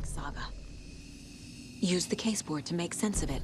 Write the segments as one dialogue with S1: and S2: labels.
S1: saga. Use the caseboard to make sense of it.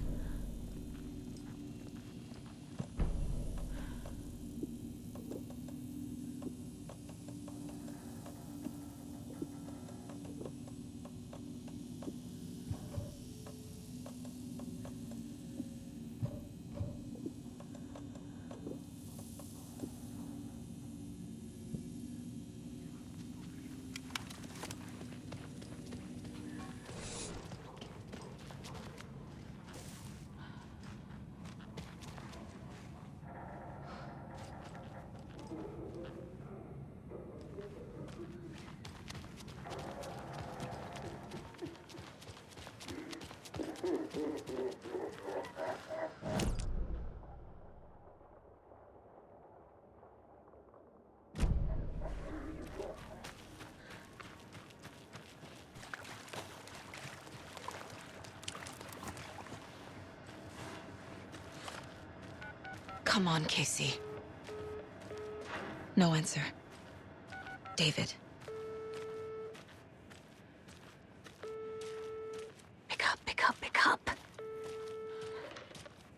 S1: Come on, Casey. No answer. David. Pick up, pick up, pick up.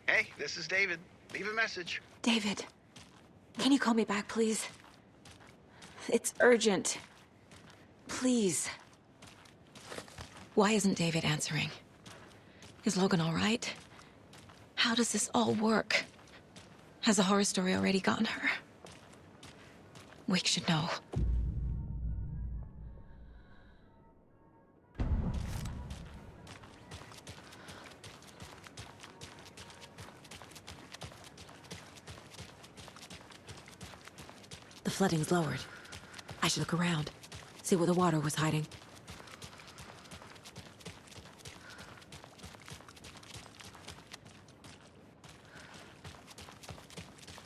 S2: Hey, this is David. Leave a message.
S1: David, can you call me back, please? It's urgent. Please. Why isn't David answering? Is Logan all right? How does this all work? Has the horror story already gotten her? Wake should know. The flooding's lowered. I should look around, see where the water was hiding.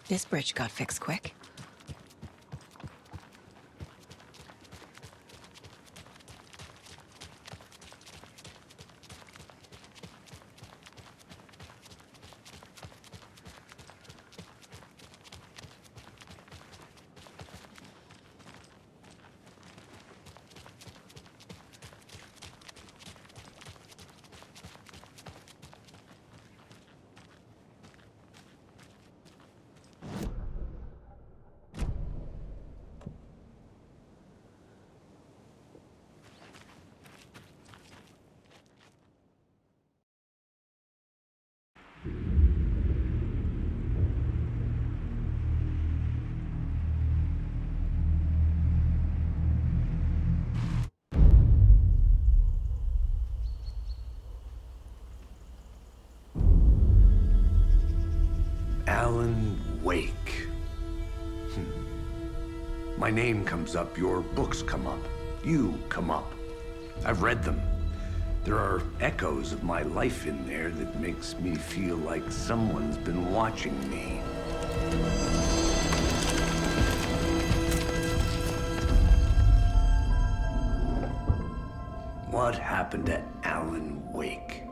S1: This bridge got fixed quick.
S3: Alan Wake. My name comes up, your books come up, you come up. I've read them. There are echoes of my life in there that makes me feel like someone's been watching me. What happened to Alan Wake?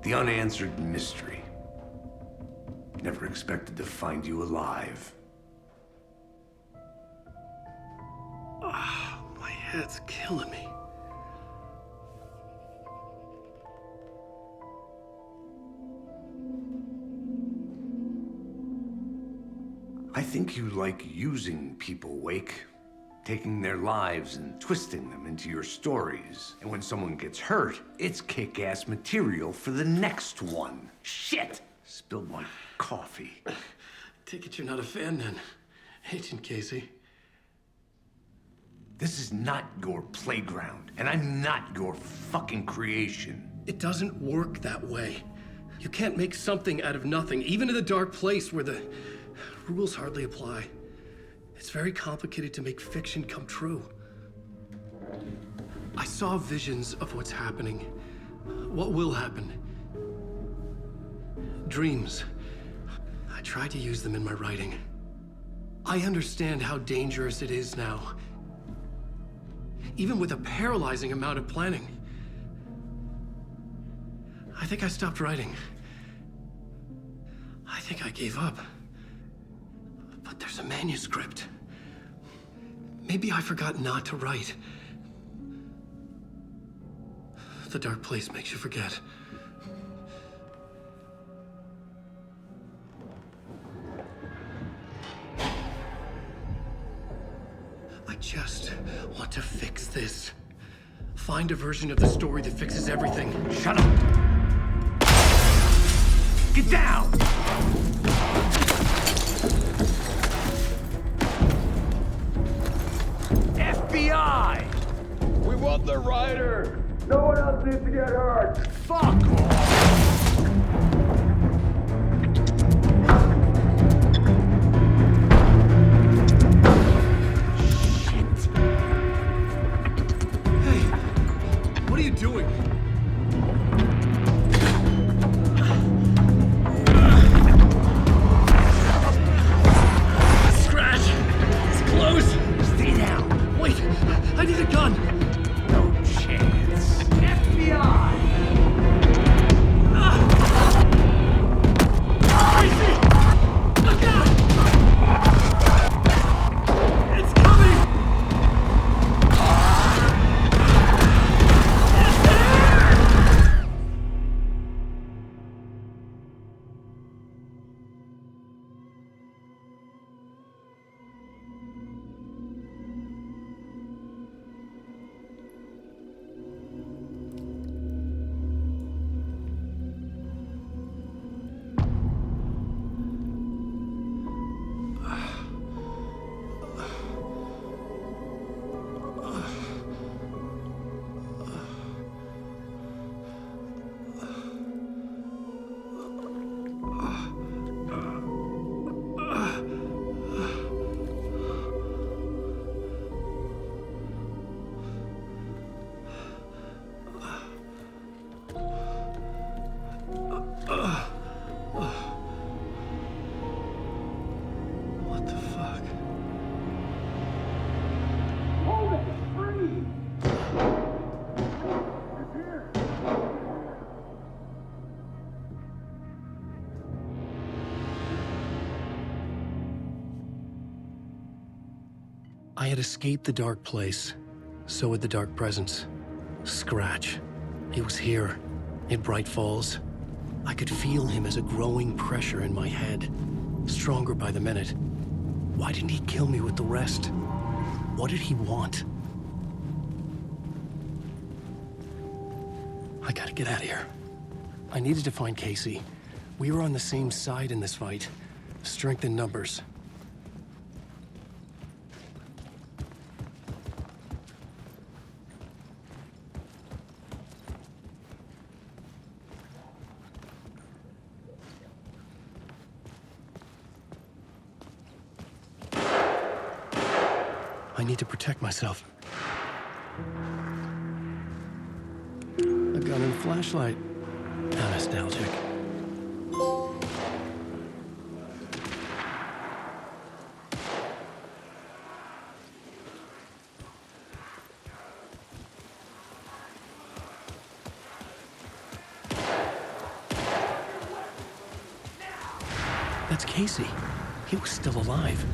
S3: The unanswered mystery. Never expected to find you alive.
S4: Ah, my head's killing me.
S3: I think you like using people, Wake. Taking their lives and twisting them into your stories. And when someone gets hurt, it's kick-ass material for the next one. Shit! Spilled my coffee.
S4: Take it you're not a fan then, Agent Casey.
S3: This is not your playground, and I'm not your fucking creation.
S4: It doesn't work that way. You can't make something out of nothing, even in a dark place where the rules hardly apply. It's very complicated to make fiction come true. I saw visions of what's happening, what will happen. Dreams. I tried to use them in my writing. I understand how dangerous it is now. Even with a paralyzing amount of planning. I think I stopped writing. I think I gave up. But there's a manuscript. Maybe I forgot not to write. The dark place makes you forget. I just want to fix this. Find a version of the story that fixes everything.
S3: Shut up! Get down! FBI!
S5: We want the rider! No one else needs to get hurt!
S3: Fuck off!
S4: What are you doing? Scratch! It's close!
S3: Stay down!
S4: Wait! I need a gun!
S3: No chance! FBI!
S4: Crazy! Look out! It's coming! What the fuck?
S5: Hold it! Freeze! It's here!
S4: I had escaped the dark place. So had the dark presence. Scratch. He was here, in Bright Falls. I could feel him as a growing pressure in my head, stronger by the minute. Why didn't he kill me with the rest? What did he want? I gotta get out of here. I needed to find Casey. We were on the same side in this fight. Strength in numbers. I need to protect myself. A gun and flashlight. How nostalgic. That's Casey. He was still alive.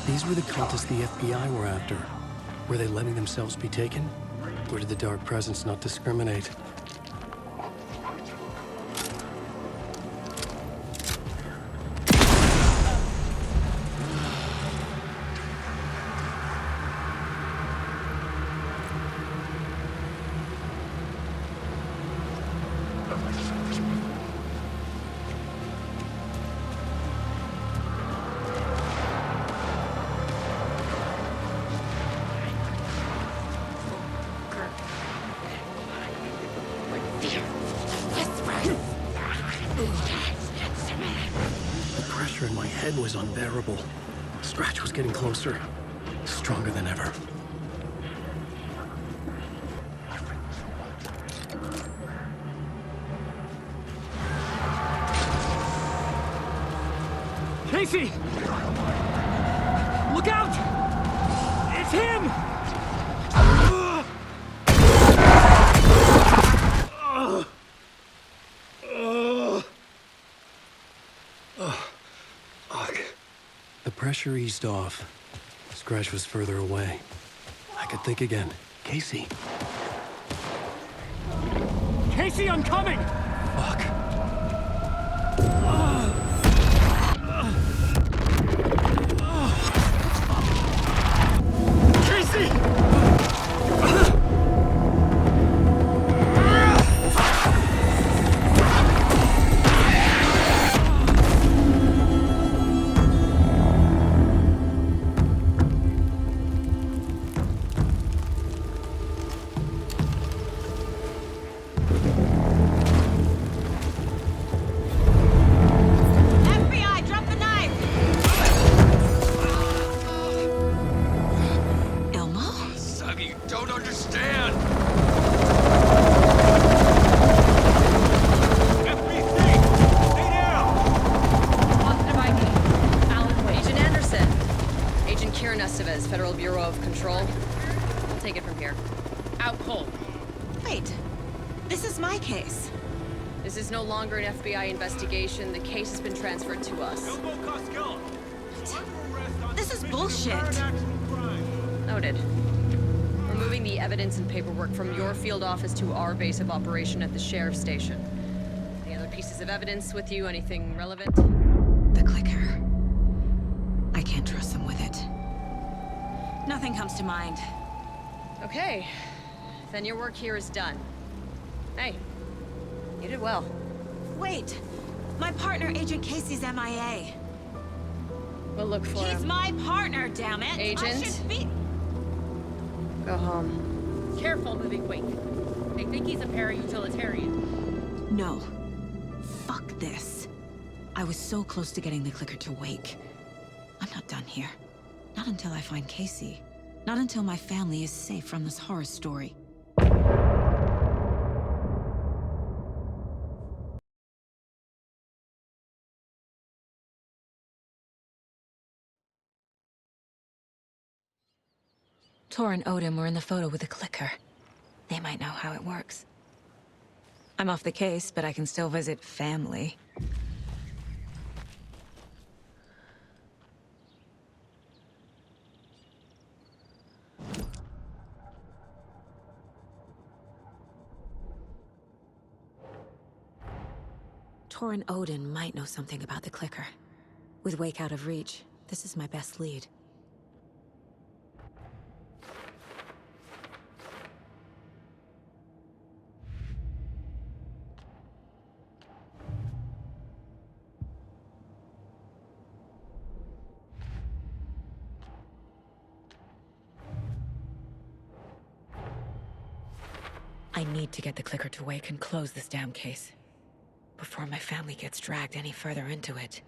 S4: These were the cultists the FBI were after. Were they letting themselves be taken? Or did the dark presence not discriminate? The pressure in my head was unbearable. Scratch was getting closer, stronger than ever.
S6: Casey! Look out! It's him!
S4: The pressure eased off. Scratch was further away. I could think again. Casey.
S6: Casey, I'm coming!
S4: Fuck.
S6: Casey!
S1: FBI, drop the knife! Elmo?
S5: Suggy, you don't understand! FBC! Stay down!
S7: Positive ID. Alan Wade. Agent Anderson. Agent Kieran Estevez, Federal Bureau of Control. We'll take it from here. Out cold.
S1: Wait, this is my case.
S7: This is no longer an FBI investigation. The case has been transferred to us.
S1: This is bullshit.
S7: Noted. We're moving the evidence and paperwork from your field office to our base of operation at the sheriff's station. Any other pieces of evidence with you? Anything relevant?
S1: The clicker. I can't trust them with it. Nothing comes to mind.
S7: Okay. Then your work here is done. Hey, you did well.
S1: Wait, my partner, Agent Casey's MIA.
S7: We'll look for
S1: He's
S7: him.
S1: my partner, damn it! I
S7: Agent?
S1: should be...
S7: Go home.
S8: Careful moving quick. They think he's a para-utilitarian.
S1: No. Fuck this. I was so close to getting the clicker to wake. I'm not done here. Not until I find Casey. Not until my family is safe from this horror story. Tor and Odin were in the photo with the clicker. They might know how it works. I'm off the case, but I can still visit family. Tor and Odin might know something about the clicker. With Wake out of reach, this is my best lead. I need to get the clicker to wake and close this damn case before my family gets dragged any further into it.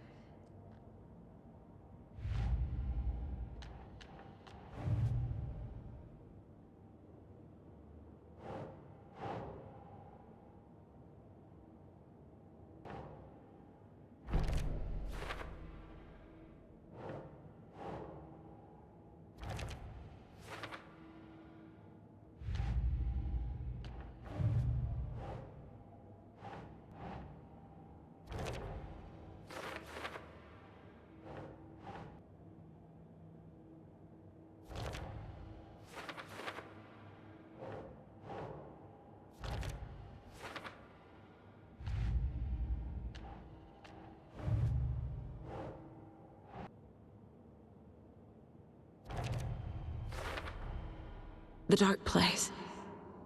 S1: The dark place.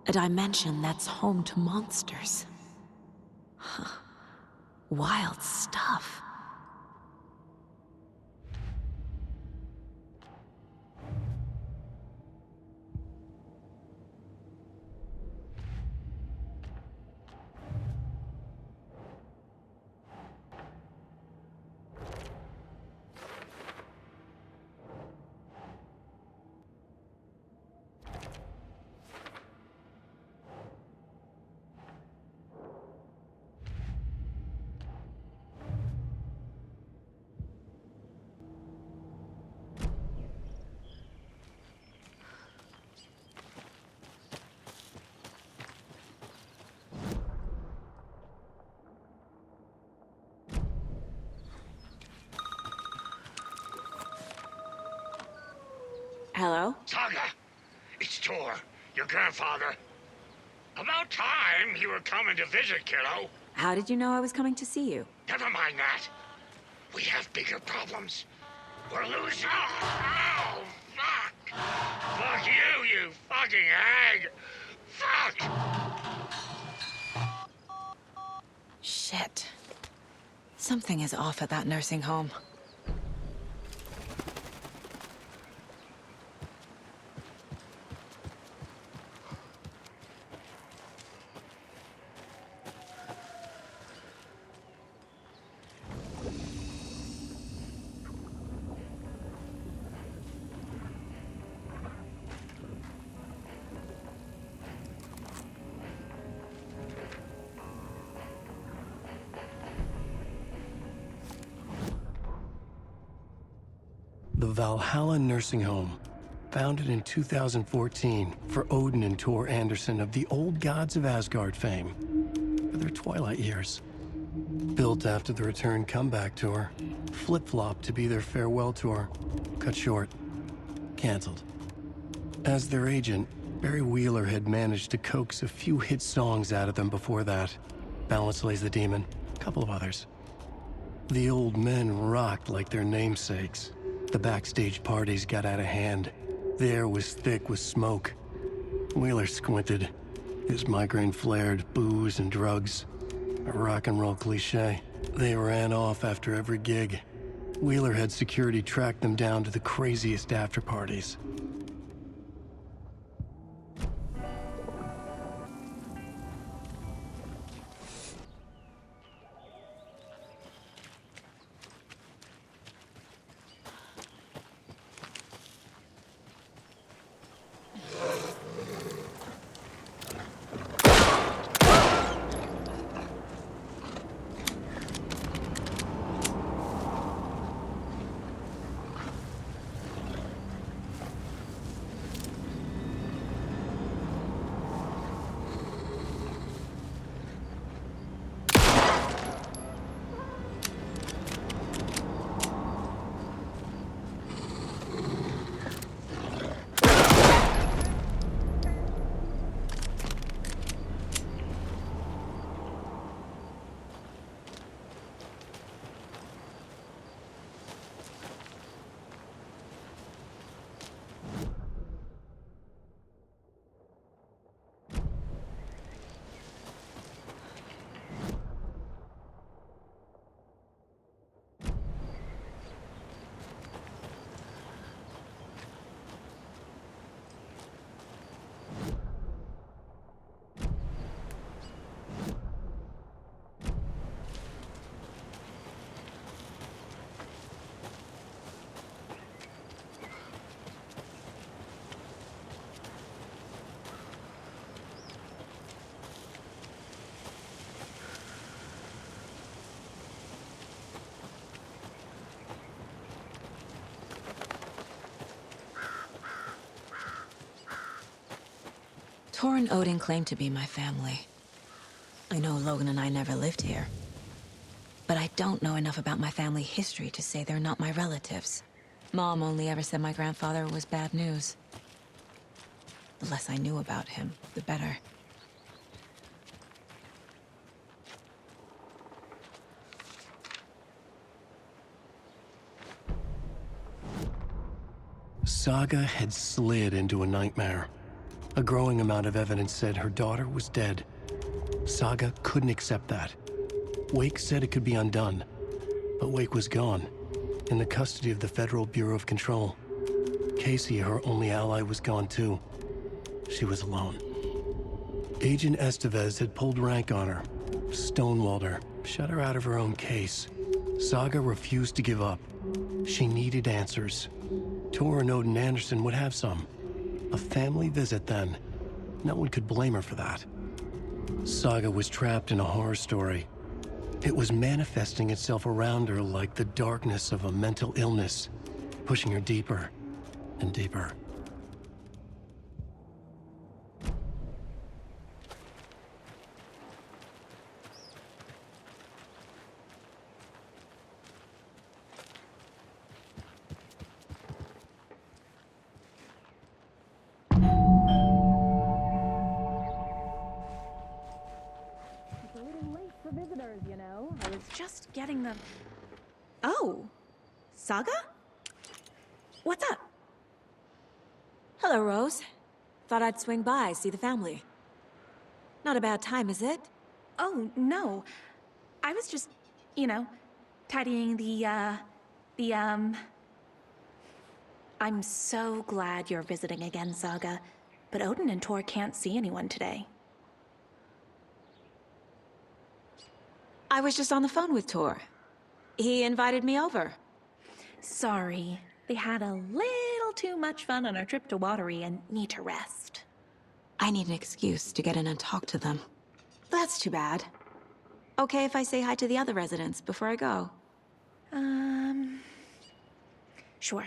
S1: A dimension that's home to monsters. Huh. Wild stuff. Hello?
S5: Saga, it's Tor, your grandfather. About time you were coming to visit, kiddo.
S1: How did you know I was coming to see you?
S5: Never mind that. We have bigger problems. We're losing. Oh, fuck! Fuck you, you fucking hag! Fuck!
S1: Shit. Something is off at that nursing home.
S4: The Valhalla Nursing Home, founded in 2014 for Odin and Tor Anderson of the Old Gods of Asgard fame for their twilight years. Built after the return comeback tour, flip-flopped to be their farewell tour, cut short, canceled. As their agent, Barry Wheeler had managed to coax a few hit songs out of them before that. Balance Lays the Demon, a couple of others. The old men rocked like their namesakes. The backstage parties got out of hand. The air was thick with smoke. Wheeler squinted. His migraine flared, booze and drugs. A rock and roll cliche. They ran off after every gig. Wheeler had security track them down to the craziest after parties.
S1: Tor and Odin claim to be my family. I know Logan and I never lived here. But I don't know enough about my family history to say they're not my relatives. Mom only ever said my grandfather was bad news. The less I knew about him, the better.
S4: Saga had slid into a nightmare. A growing amount of evidence said her daughter was dead. Saga couldn't accept that. Wake said it could be undone, but Wake was gone, in the custody of the Federal Bureau of Control. Casey, her only ally, was gone too. She was alone. Agent Estevez had pulled rank on her, stonewalled her, shut her out of her own case. Saga refused to give up. She needed answers. Tor and Odin Anderson would have some. A family visit, then. No one could blame her for that. Saga was trapped in a horror story. It was manifesting itself around her like the darkness of a mental illness, pushing her deeper and deeper.
S9: getting them.
S1: Oh, Saga? What's up? Hello, Rose. Thought I'd swing by, see the family. Not a bad time, is it?
S9: Oh, no. I was just, tidying the I'm so glad you're visiting again, Saga. But Odin and Tor can't see anyone today.
S1: I was just on the phone with Tor. He invited me over.
S9: Sorry. They had a little too much fun on our trip to Watery and need to rest.
S1: I need an excuse to get in and talk to them. That's too bad. Okay if I say hi to the other residents before I go?
S9: Sure.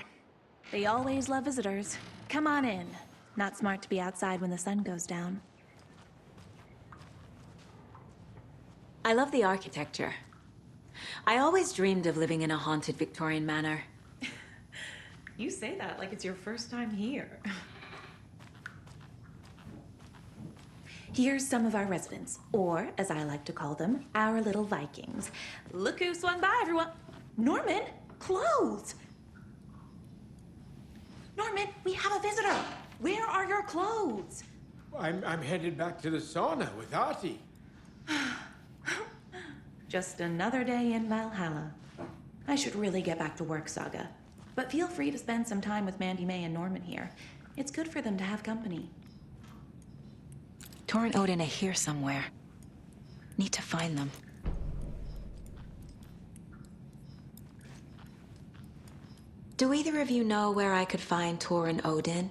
S9: They always love visitors. Come on in. Not smart to be outside when the sun goes down.
S1: I love the architecture. I always dreamed of living in a haunted Victorian manor.
S9: You say that like it's your first time here. Here's some of our residents, or as I like to call them, our little Vikings. Look who swung by, everyone. Norman, clothes. Norman, we have a visitor. Where are your clothes?
S10: I'm headed back to the sauna with Artie.
S9: Just another day in Valhalla. I should really get back to work, Saga. But feel free to spend some time with Mandy May and Norman here. It's good for them to have company.
S1: Tor and Odin are here somewhere. Need to find them. Do either of you know where I could find Tor and Odin?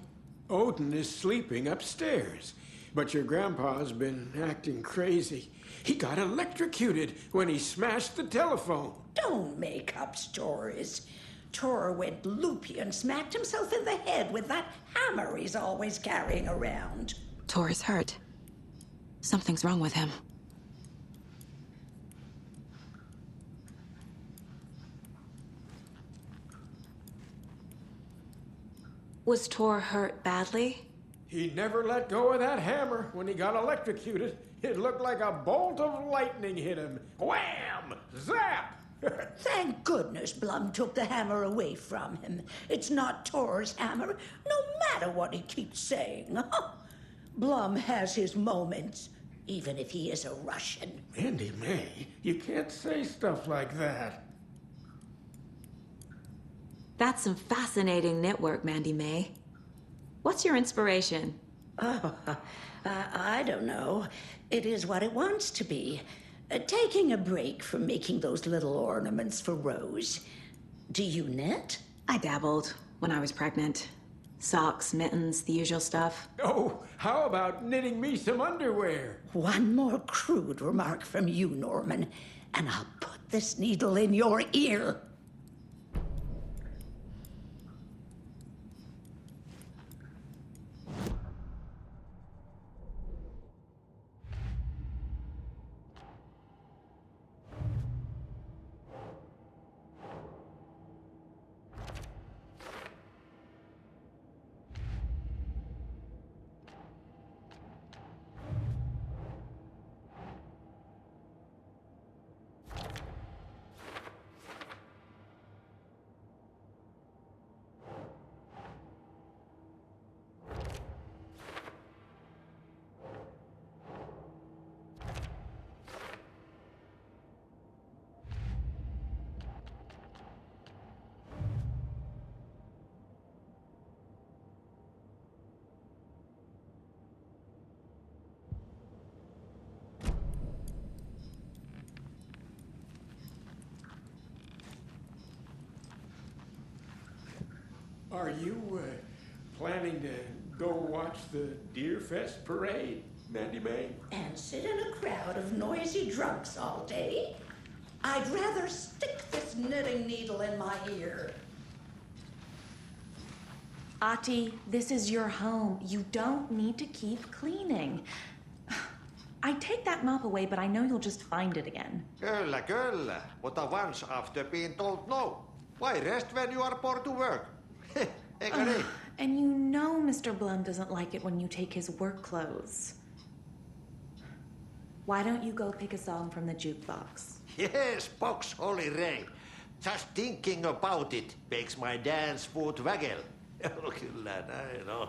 S10: Odin is sleeping upstairs, but your grandpa's been acting crazy. He got electrocuted when he smashed the telephone.
S11: Don't make up stories. Tor went loopy and smacked himself in the head with that hammer he's always carrying around.
S1: Tor is hurt. Something's wrong with him. Was Tor hurt badly?
S10: He never let go of that hammer when he got electrocuted. It looked like a bolt of lightning hit him. Wham! Zap!
S11: Thank goodness Blum took the hammer away from him. It's not Tor's hammer, no matter what he keeps saying. Blum has his moments, even if he is a Russian.
S10: Mandy May, you can't say stuff like that.
S1: That's some fascinating knitwork, Mandy May. What's your inspiration?
S11: I don't know. It is what it wants to be. Taking a break from making those little ornaments for Rose. Do you knit?
S1: I dabbled when I was pregnant. Socks, mittens, the usual stuff.
S10: Oh, how about knitting me some underwear?
S11: One more crude remark from you, Norman, and I'll put this needle in your ear.
S10: Are you planning to go watch the Deer Fest parade, Mandy May?
S11: And sit in a crowd of noisy drunks all day? I'd rather stick this knitting needle in my ear.
S9: Ati, this is your home. You don't need to keep cleaning. I'd take that mop away, but I know you'll just find it again.
S12: Kyllä, kyllä. But once after being told no. Why rest when you are bored to work? Eikö niin?
S9: And you know Mr. Blum doesn't like it when you take his work clothes. Why don't you go pick a song from the jukebox?
S12: Yes, box Holy Ray. Just thinking about it makes my dance foot waggle. Kyllä näin on.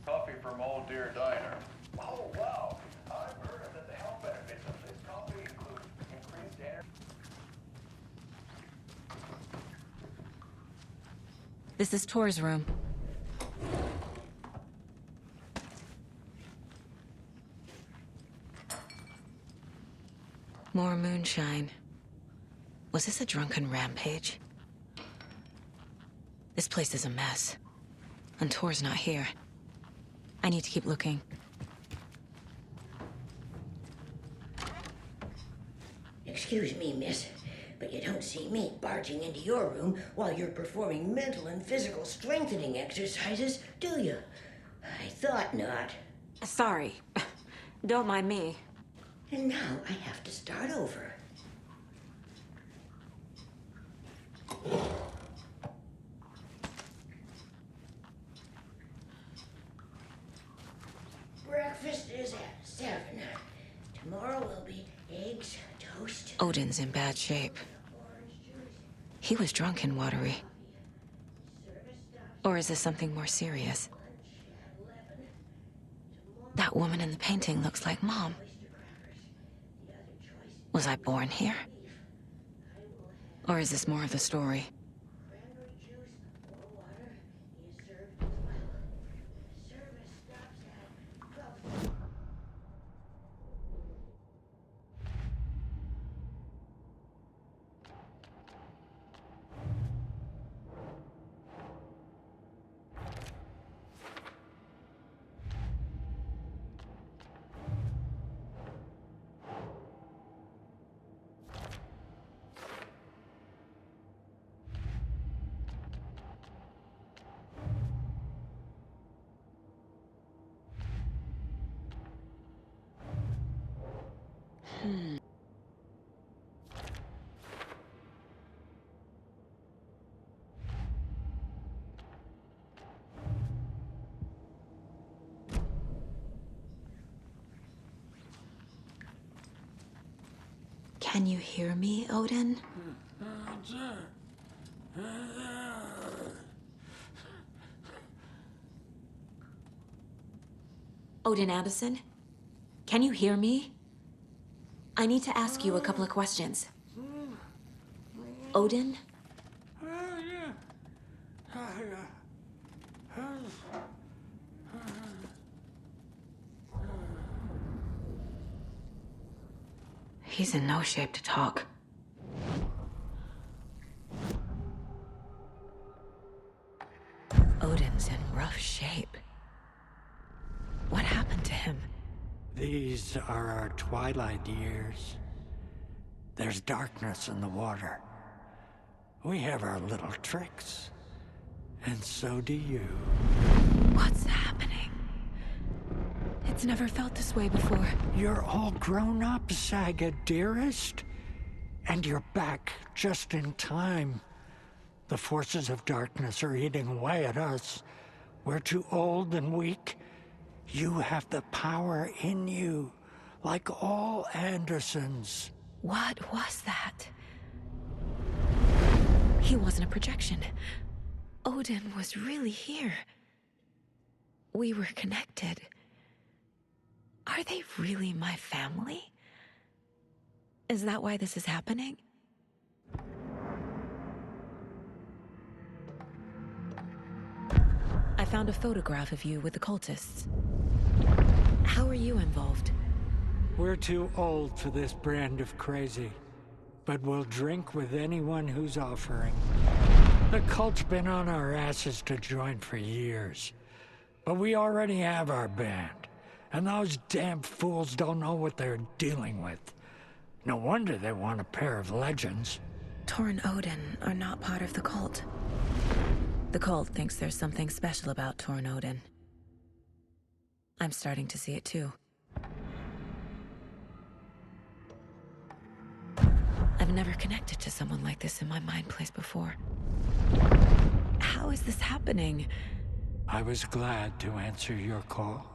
S13: Coffee from Old Deer Diner. Oh, wow. I've heard that the health benefits of this coffee include increased energy.
S1: This is Tor's room. More moonshine. Was this a drunken rampage? This place is a mess. And Tor's not here. I need to keep looking.
S11: Excuse me, miss, but you don't see me barging into your room while you're performing mental and physical strengthening exercises, do you? I thought not.
S1: Sorry. Don't mind me.
S11: And now I have to start over. Breakfast is at 7. Tomorrow will be eggs, toast.
S1: Odin's in bad shape. He was drunk and watery. Or is this something more serious? That woman in the painting looks like Mom. Was I born here? Or is this more of the story? Can you hear me, Odin? Odin Addison? Can you hear me? I need to ask you a couple of questions. Odin? He's in no shape to talk. Odin's in rough shape. What happened to him?
S14: These are our twilight years. There's darkness in the water. We have our little tricks. And so do you.
S1: What's happening? It's never felt this way before.
S14: You're all grown up, Saga, dearest. And you're back just in time. The forces of darkness are eating away at us. We're too old and weak. You have the power in you, like all Andersons.
S1: What was that? He wasn't a projection. Odin was really here. We were connected. Are they really my family? Is that why this is happening? I found a photograph of you with the cultists. How are you involved?
S14: We're too old for this brand of crazy, but we'll drink with anyone who's offering. The cult's been on our asses to join for years, but we already have our band, and those damn fools don't know what they're dealing with. No wonder they want a pair of legends.
S1: Tor and Odin are not part of the cult. The cult thinks there's something special about Tor and Odin. I'm starting to see it too. I've never connected to someone like this in my mind place before. How is this happening?
S14: I was glad to answer your call.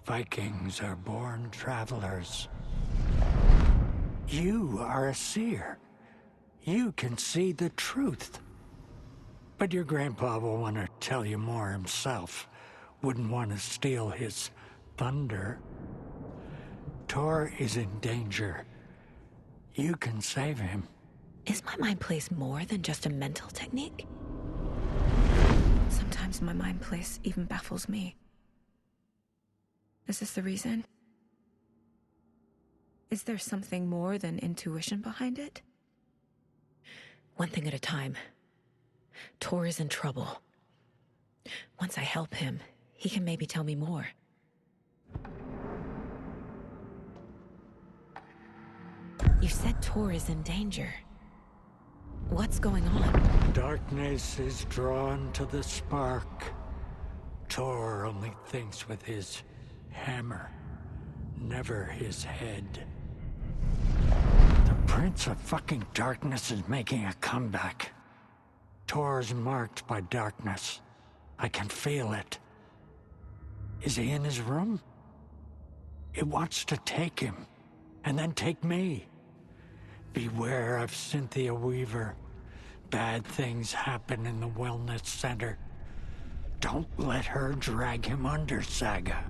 S14: Vikings are born travelers. You are a seer. You can see the truth. But your grandpa will want to tell you more himself. Wouldn't want to steal his thunder. Tor is in danger. You can save him.
S1: Is my mind place more than just a mental technique? Sometimes my mind place even baffles me. Is this the reason? Is there something more than intuition behind it? One thing at a time. Tor is in trouble. Once I help him, he can maybe tell me more. You said Tor is in danger. What's going on?
S14: Darkness is drawn to the spark. Tor only thinks with his hammer, never his head. The Prince of fucking Darkness is making a comeback. Tor's marked by darkness. I can feel it. Is he in his room? It wants to take him, and then take me. Beware of Cynthia Weaver. Bad things happen in the wellness center. Don't let her drag him under, Saga.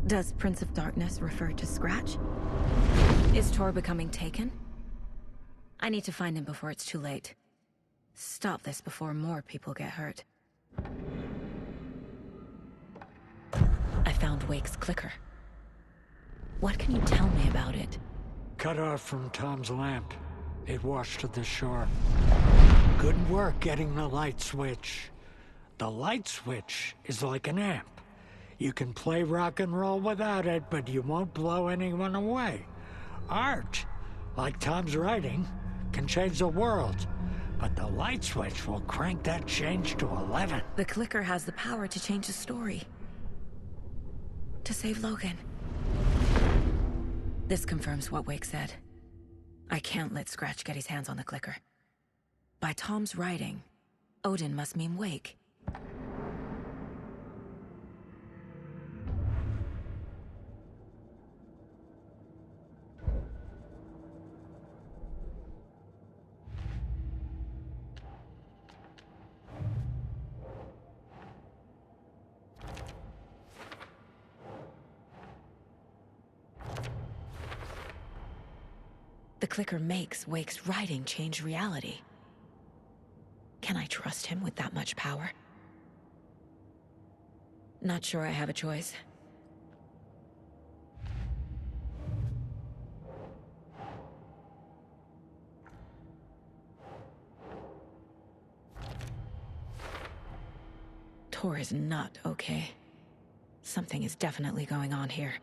S1: Does Prince of Darkness refer to Scratch? Is Tor becoming taken? I need to find him before it's too late. Stop this before more people get hurt. I found Wake's clicker. What can you tell me about it?
S14: Cut off from Tom's lamp. It washed to the shore. Good work getting the light switch. The light switch is like an amp. You can play rock and roll without it, but you won't blow anyone away. Art, like Tom's writing, can change the world. But the light switch will crank that change to 11.
S1: The clicker has the power to change the story. To save Logan. This confirms what Wake said. I can't let Scratch get his hands on the clicker. By Tom's writing, Odin must mean Wake. The clicker makes Wake's writing change reality. Can I trust him with that much power? Not sure I have a choice. Tor is not okay. Something is definitely going on here.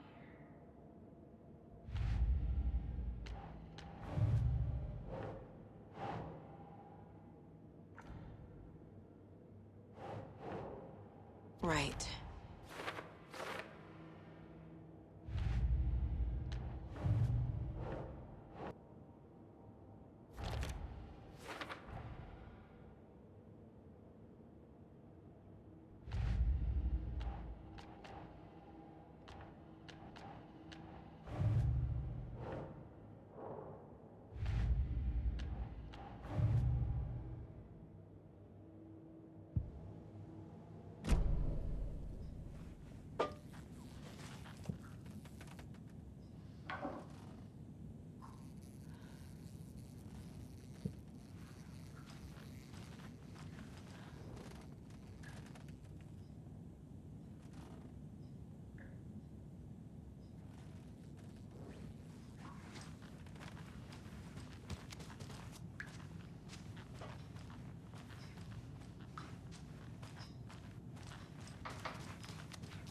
S1: Right.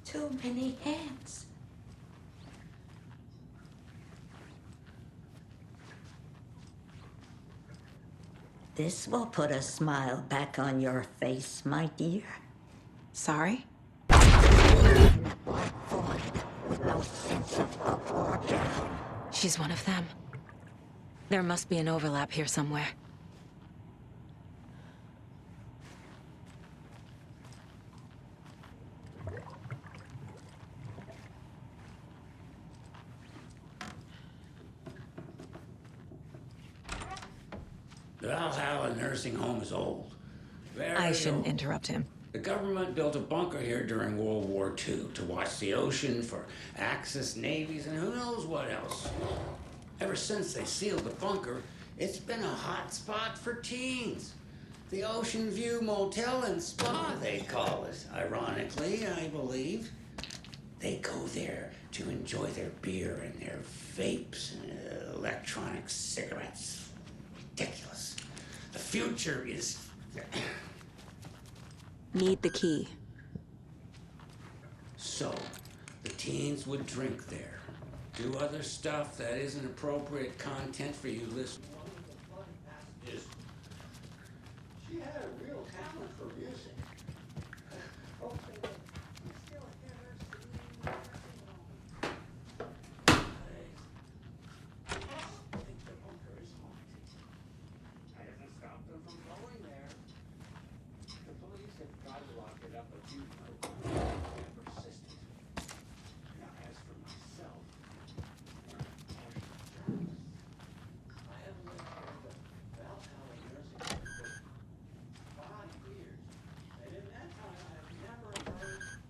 S11: Too many hands. This will put a smile back on your face, my dear.
S1: Sorry?
S11: With no sense of up or down.
S1: She's one of them. There must be an overlap here somewhere.
S15: The Valhalla nursing home is old.
S1: I shouldn't interrupt him.
S15: The government built a bunker here during World War II to watch the ocean for Axis navies and who knows what else. Ever since they sealed the bunker, it's been a hot spot for teens. The Ocean View Motel and Spa, they call it. Ironically, I believe. They go there to enjoy their beer and their vapes and electronic cigarettes. Ridiculous. The future is...
S1: Need the key.
S15: So, the teens would drink there. Do other stuff that isn't appropriate content for you listeners. She had a real talent for music.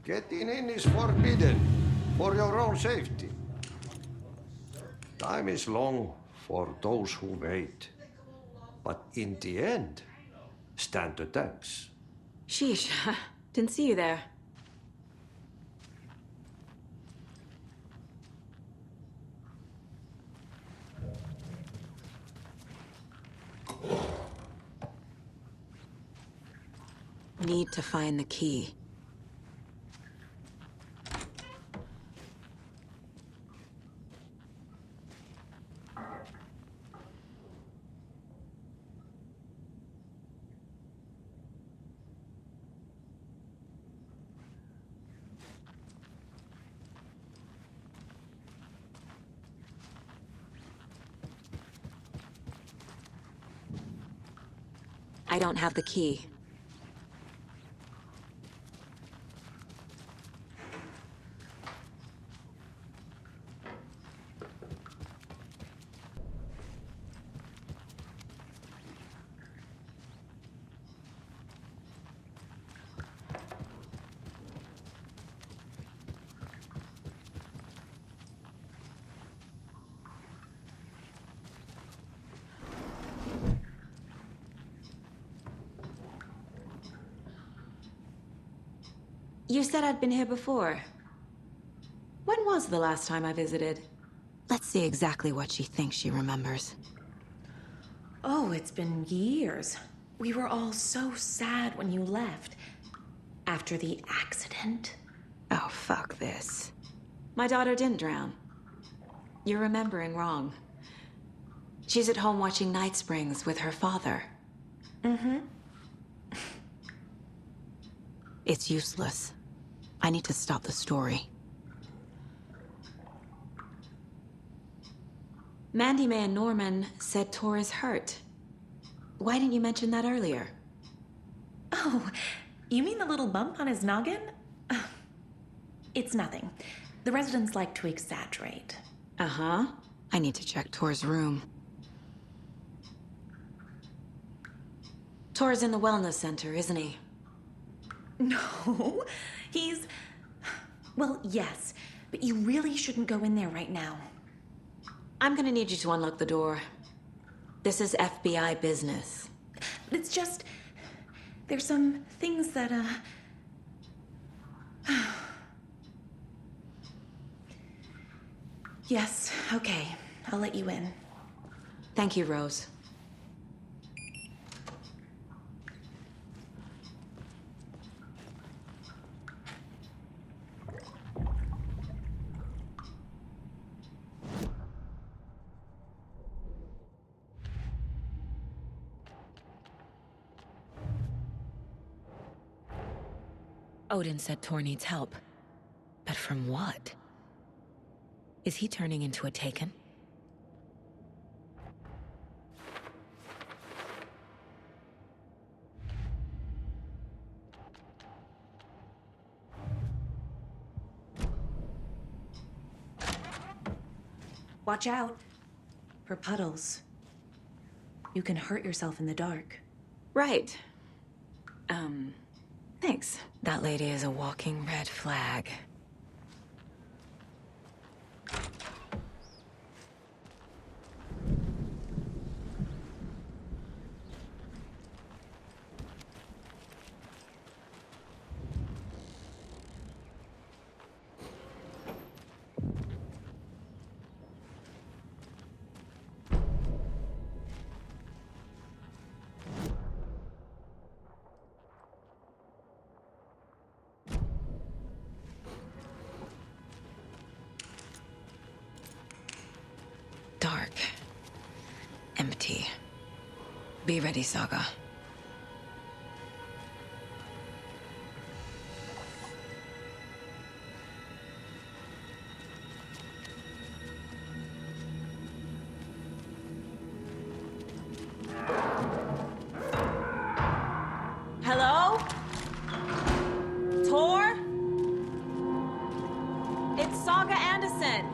S12: Getting in is forbidden, for your own safety. Time is long for those who wait. But in the end, stand the thanks.
S1: Sheesh, didn't see you there. Need to find the key. I don't have the key. You said I'd been here before. When was the last time I visited? Let's see exactly what she thinks she remembers.
S9: Oh, it's been years. We were all so sad when you left. After the accident.
S1: Oh, fuck this. My daughter didn't drown. You're remembering wrong. She's at home watching Night Springs with her father.
S9: Mm-hmm.
S1: It's useless. I need to stop the story. Mandy May and Norman said Tor is hurt. Why didn't you mention that earlier?
S9: Oh, you mean the little bump on his noggin? It's nothing. The residents like to exaggerate.
S1: Uh-huh. I need to check Tor's room. Tor's in the wellness center, isn't he?
S9: No, he's... Well, yes, but you really shouldn't go in there right now.
S1: I'm gonna need you to unlock the door. This is FBI business.
S9: It's just... There's some things that, Yes, okay. I'll let you in.
S1: Thank you, Rose. Odin said Tor needs help. But from what? Is he turning into a Taken?
S9: Watch out for puddles. You can hurt yourself in the dark.
S1: Right. Thanks. That lady is a walking red flag. Dark. Empty. Be ready, Saga.
S16: Hello? Tor? It's Saga Anderson.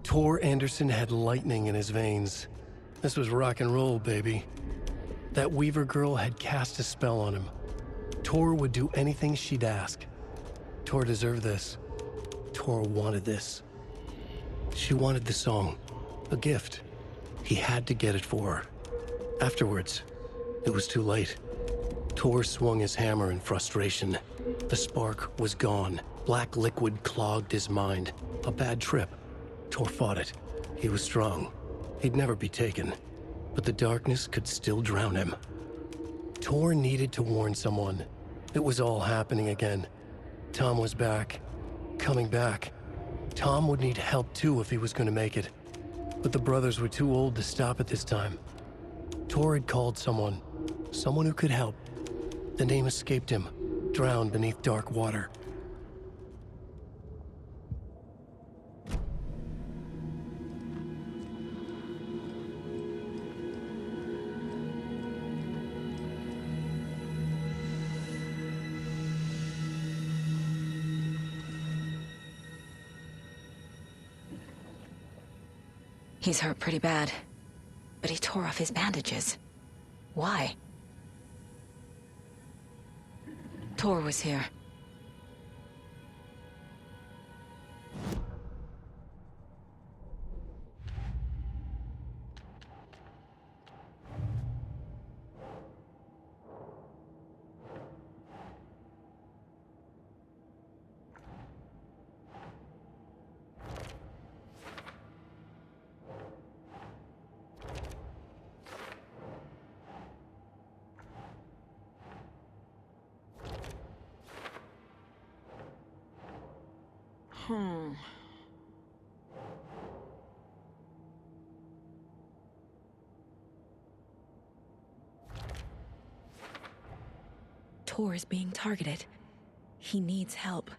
S4: Tor Anderson had lightning in his veins. This was rock and roll, baby. That Weaver girl had cast a spell on him. Tor would do anything she'd ask. Tor deserved this. Tor wanted this. She wanted the song, a gift. He had to get it for her. Afterwards, it was too late. Tor swung his hammer in frustration. The spark was gone. Black liquid clogged his mind. A bad trip. Tor fought it. He was strong. He'd never be taken. But the darkness could still drown him. Tor needed to warn someone. It was all happening again. Tom was back. Coming back. Tom would need help too if he was going to make it. But the brothers were too old to stop at this time. Tor had called someone. Someone who could help. The name escaped him. Drowned beneath dark water.
S1: He's hurt pretty bad, but he tore off his bandages. Why? Tor was here. Tor is being targeted. He needs help.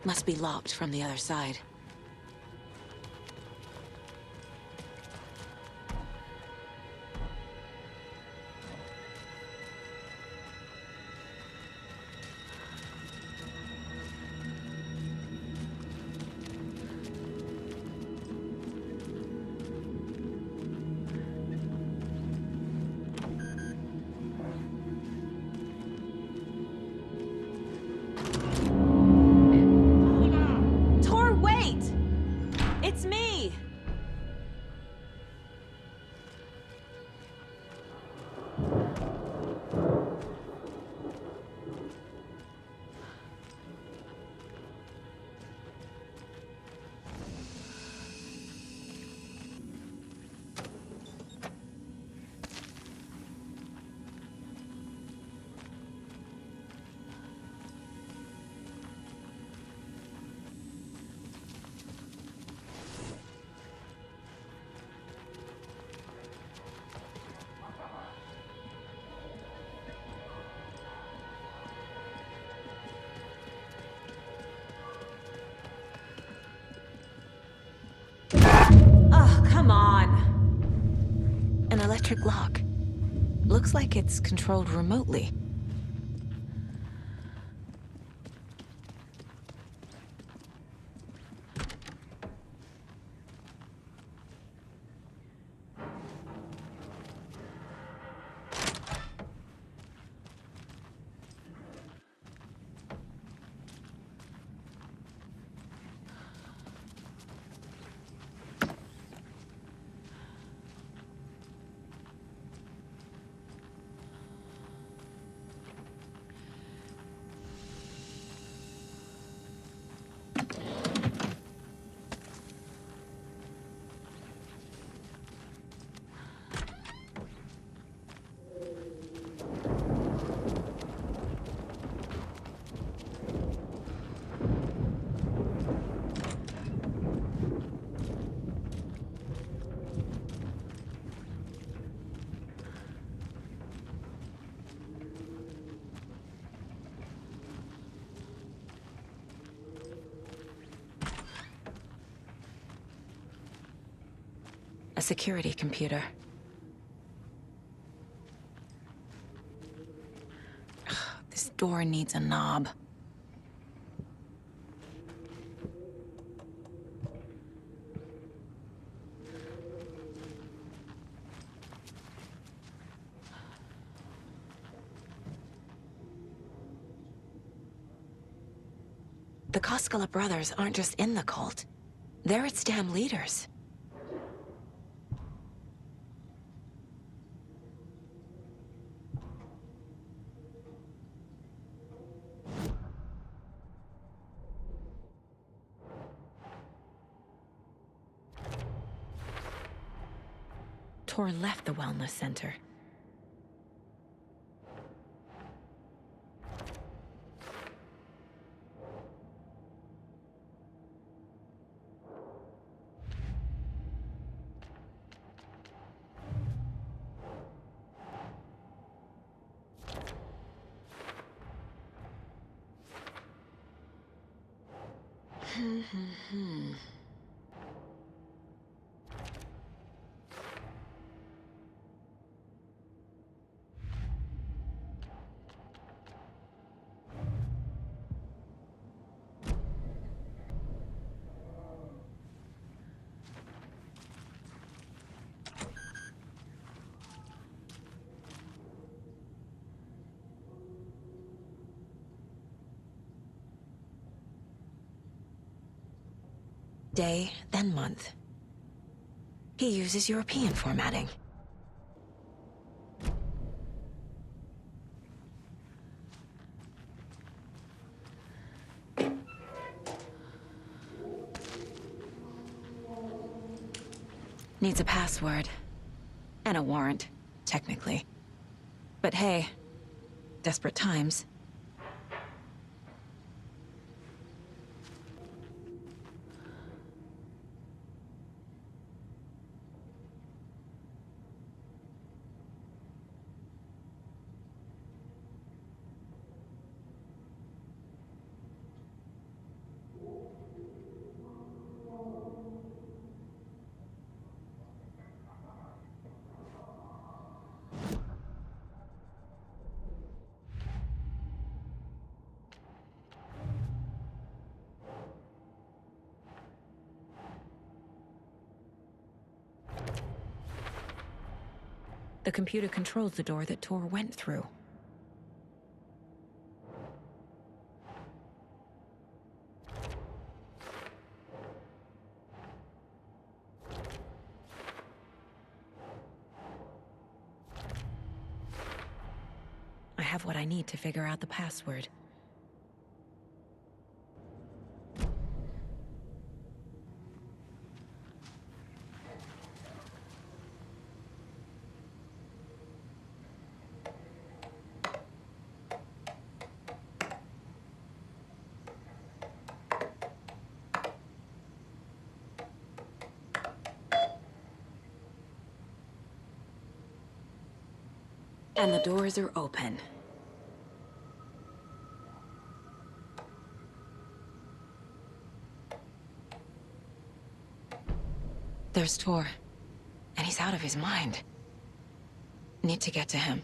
S1: Must be locked from the other side.
S16: me! Oh, come on.
S1: An electric lock. Looks like it's controlled remotely. A security computer. Ugh, this door needs a knob. The Koskela brothers aren't just in the cult. They're its damn leaders. Tor left the wellness center. Day, then month. He uses European formatting. Needs a password. And a warrant, technically. But hey, desperate times. The computer controls the door that Tor went through. have what I need to figure out the password. And the doors are open. There's Tor. And he's out of his mind. Need to get to him.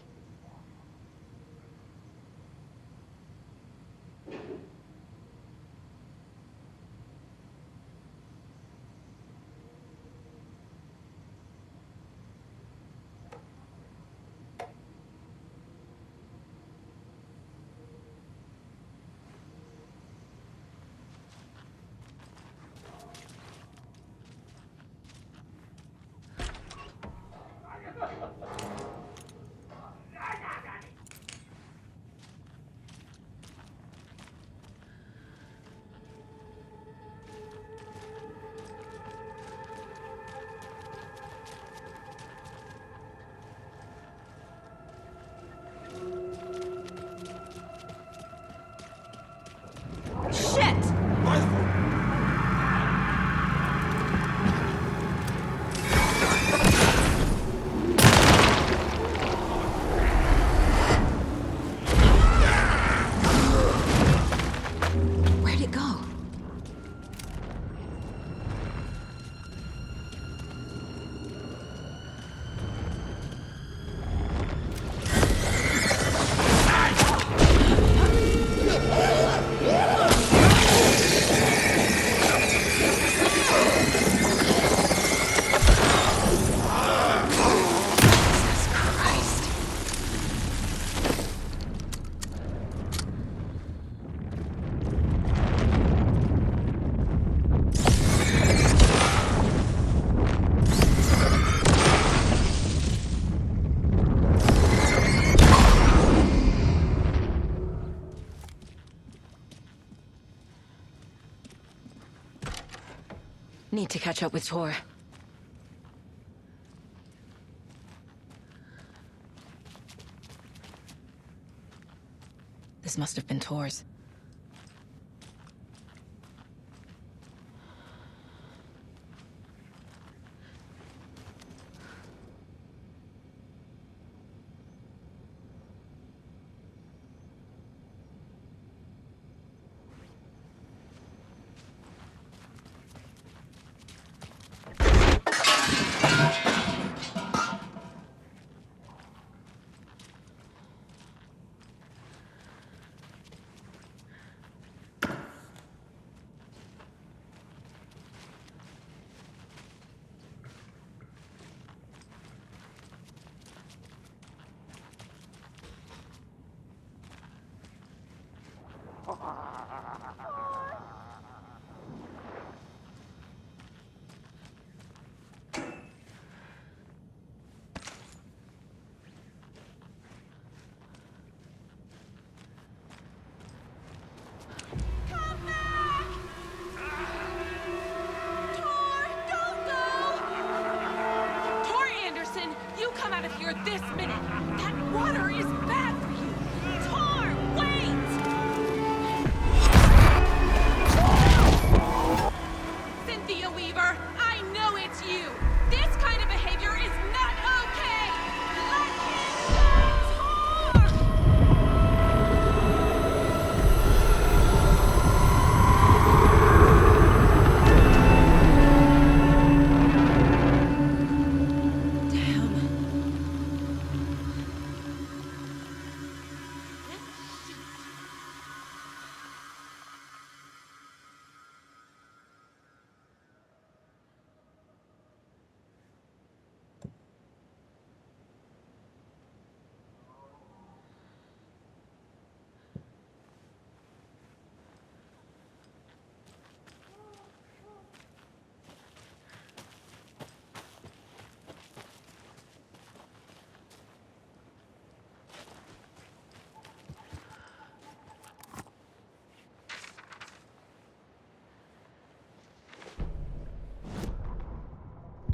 S1: Need to catch up with Tor. This must have been Tor's.
S16: This minute! That water is bad for you! Tor, wait! Cynthia Weaver, I know it's you! This kind of behavior is not okay! Let him go,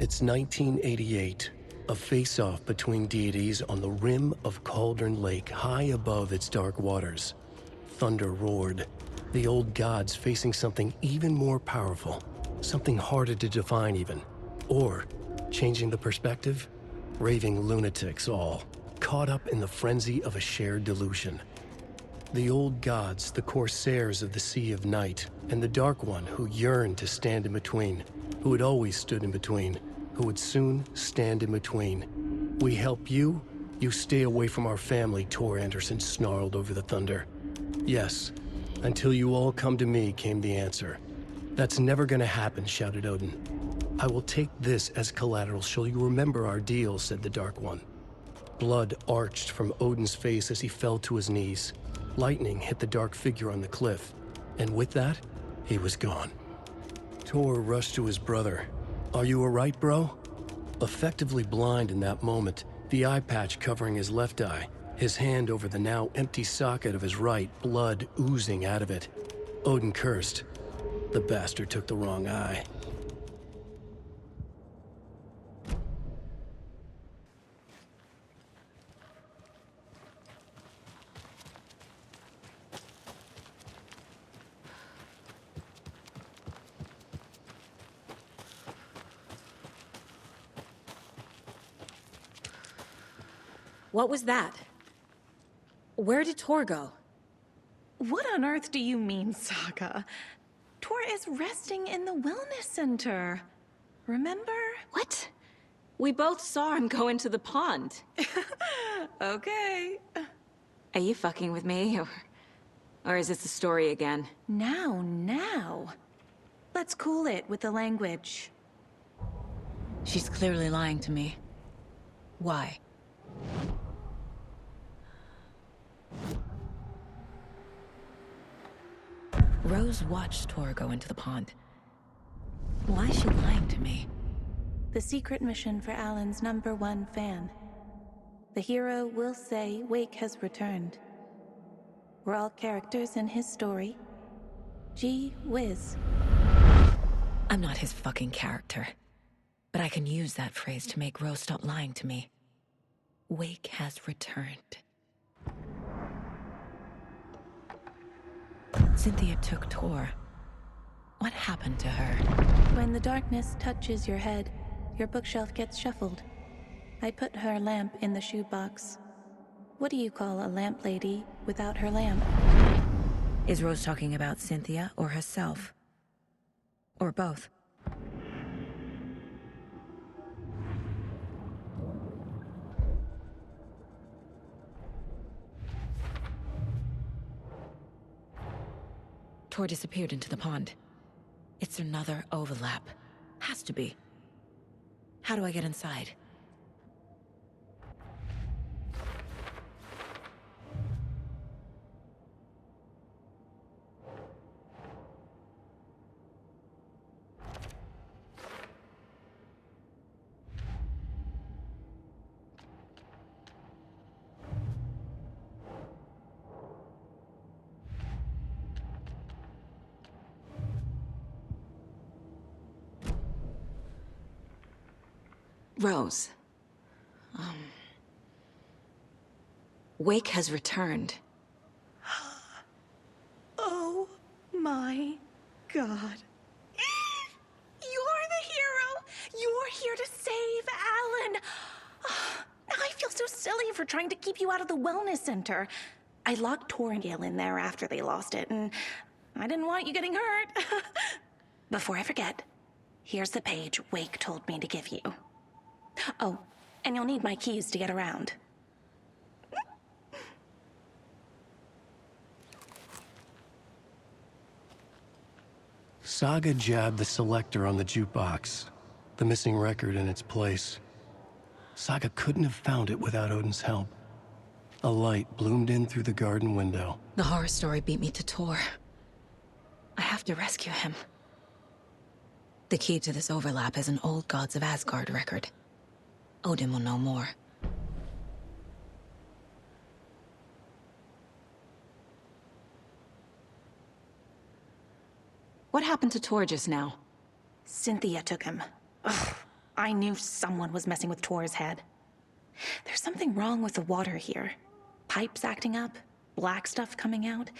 S4: It's 1988, a face-off between deities on the rim of Cauldron Lake, high above its dark waters. Thunder roared, the old gods facing something even more powerful, something harder to define even. Or, changing the perspective, raving lunatics all, caught up in the frenzy of a shared delusion. The old gods, the corsairs of the Sea of Night, and the Dark One who yearned to stand in between, who had always stood in between, who would soon stand in between. We help you, you stay away from our family, Tor Anderson snarled over the thunder. Yes, until you all come to me, came the answer. That's never gonna happen, shouted Odin. I will take this as collateral, shall you remember our deal, said the Dark One. Blood arched from Odin's face as he fell to his knees. Lightning hit the dark figure on the cliff, and with that, he was gone. Tor rushed to his brother. Are you alright, bro? Effectively blind in that moment, the eye patch covering his left eye, his hand over the now empty socket of his right, blood oozing out of it. Odin cursed. The bastard took the wrong eye.
S1: What was that? Where did Tor go?
S9: What on earth do you mean, Saga? Tor is resting in the wellness center. Remember?
S1: What? We both saw him go into the pond.
S9: Okay.
S1: Are you fucking with me, or is this a story again?
S9: Now. Let's cool it with the language.
S1: She's clearly lying to me. Why? Rose watched Tor go into the pond. Why is she lying to me?
S9: The secret mission for Alan's #1 fan. The hero will say Wake has returned. We're all characters in his story. Gee whiz.
S1: I'm not his fucking character. But I can use that phrase to make Rose stop lying to me. Wake has returned. Cynthia took Tor. What happened to her?
S9: When the darkness touches your head, your bookshelf gets shuffled. I put her lamp in the shoebox. What do you call a lamp lady without her lamp?
S1: Is Rose talking about Cynthia or herself? Or both? Tor disappeared into the pond. It's another overlap. Has to be. How do I get inside? Rose. Wake has returned.
S9: Oh my God. You're the hero! You're here to save Alan! I feel so silly for trying to keep you out of the wellness center. I locked Tor and Gale in there after they lost it, and I didn't want you getting hurt. Before I forget, here's the page Wake told me to give you. Oh, and you'll need my keys to get around.
S4: Saga jabbed the selector on the jukebox, the missing record in its place. Saga couldn't have found it without Odin's help. A light bloomed in through the garden window.
S1: The horror story beat me to Tor. I have to rescue him. The key to this overlap is an old Gods of Asgard record. Odin will know more. What happened to Tor just now?
S9: Cynthia took him. Ugh. I knew someone was messing with Tor's head. There's something wrong with the water here. Pipes acting up, black stuff coming out.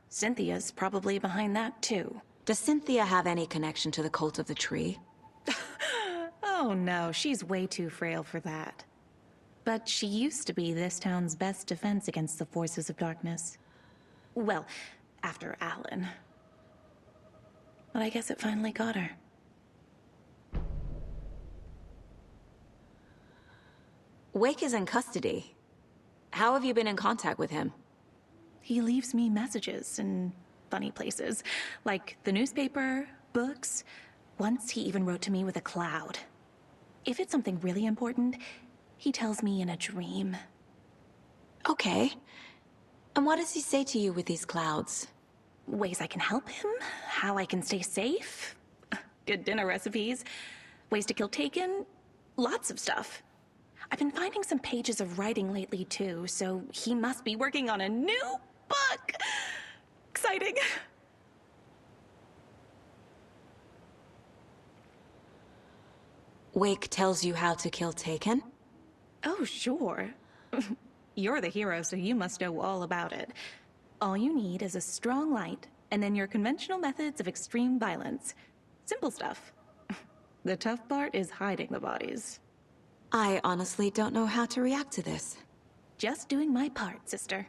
S9: Cynthia's probably behind that too.
S1: Does Cynthia have any connection to the cult of the tree?
S9: Oh no, she's way too frail for that. But she used to be this town's best defense against the forces of darkness. Well, after Alan. But I guess it finally got her.
S1: Wake is in custody. How have you been in contact with him?
S9: He leaves me messages in funny places, like the newspaper, books. Once he even wrote to me with a cloud. If it's something really important, he tells me in a dream.
S1: Okay. And what does he say to you with these clouds?
S9: Ways I can help him, how I can stay safe, good dinner recipes, ways to kill Taken, lots of stuff. I've been finding some pages of writing lately too, so he must be working on a new book. Exciting.
S1: Wake tells you how to kill Taken?
S9: Oh, sure. You're the hero, so you must know all about it. All you need is a strong light, and then your conventional methods of extreme violence. Simple stuff. The tough part is hiding the bodies.
S1: I honestly don't know how to react to this.
S9: Just doing my part, sister.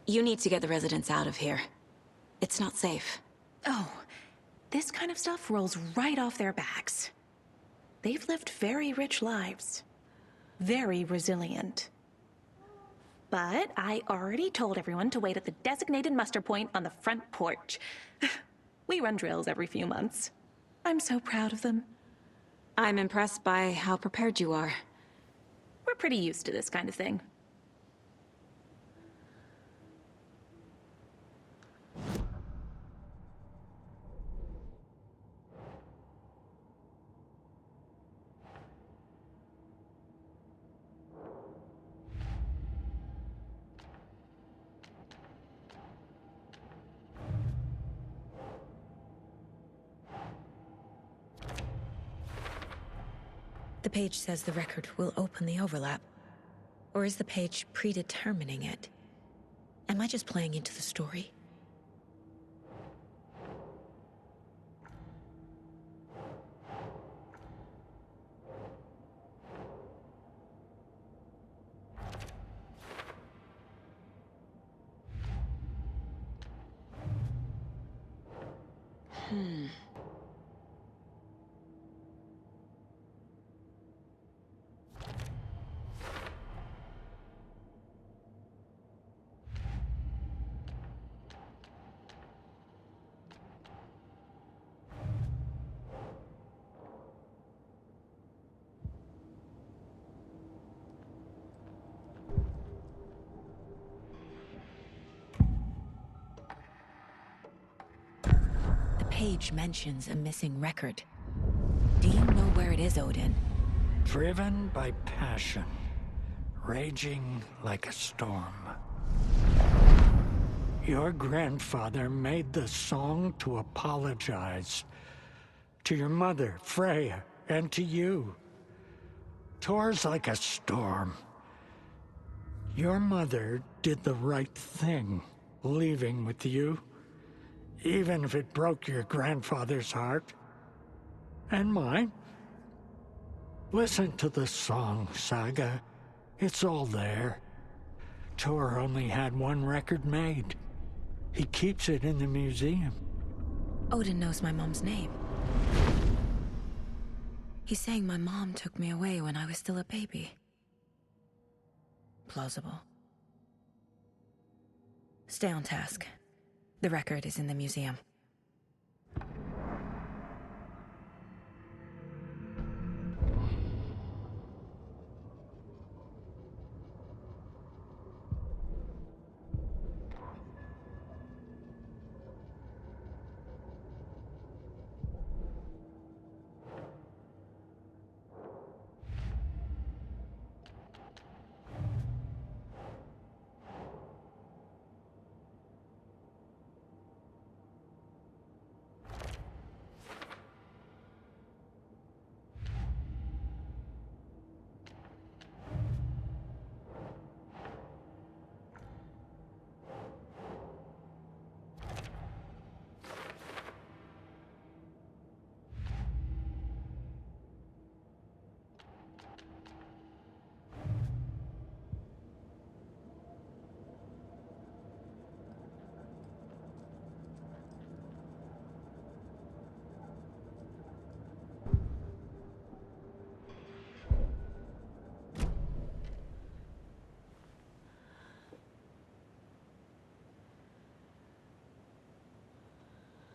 S1: You need to get the residents out of here. It's not safe.
S9: Oh, this kind of stuff rolls right off their backs. They've lived very rich lives. Very resilient. But I already told everyone to wait at the designated muster point on the front porch. We run drills every few months. I'm so proud of them.
S1: I'm impressed by how prepared you are.
S9: We're pretty used to this kind of thing.
S1: The page says the record will open the overlap. Or is the page predetermining it? Am I just playing into the story? The page mentions a missing record. Do you know where it is, Odin?
S14: Driven by passion, raging like a storm. Your grandfather made the song to apologize. To your mother, Freya, and to you. Tor's like a storm. Your mother did the right thing, leaving with you. Even if it broke your grandfather's heart. And mine. Listen to the song, Saga. It's all there. Tor only had one record made. He keeps it in the museum.
S1: Odin knows my mom's name. He's saying my mom took me away when I was still a baby. Plausible. Stay on task. The record is in the museum.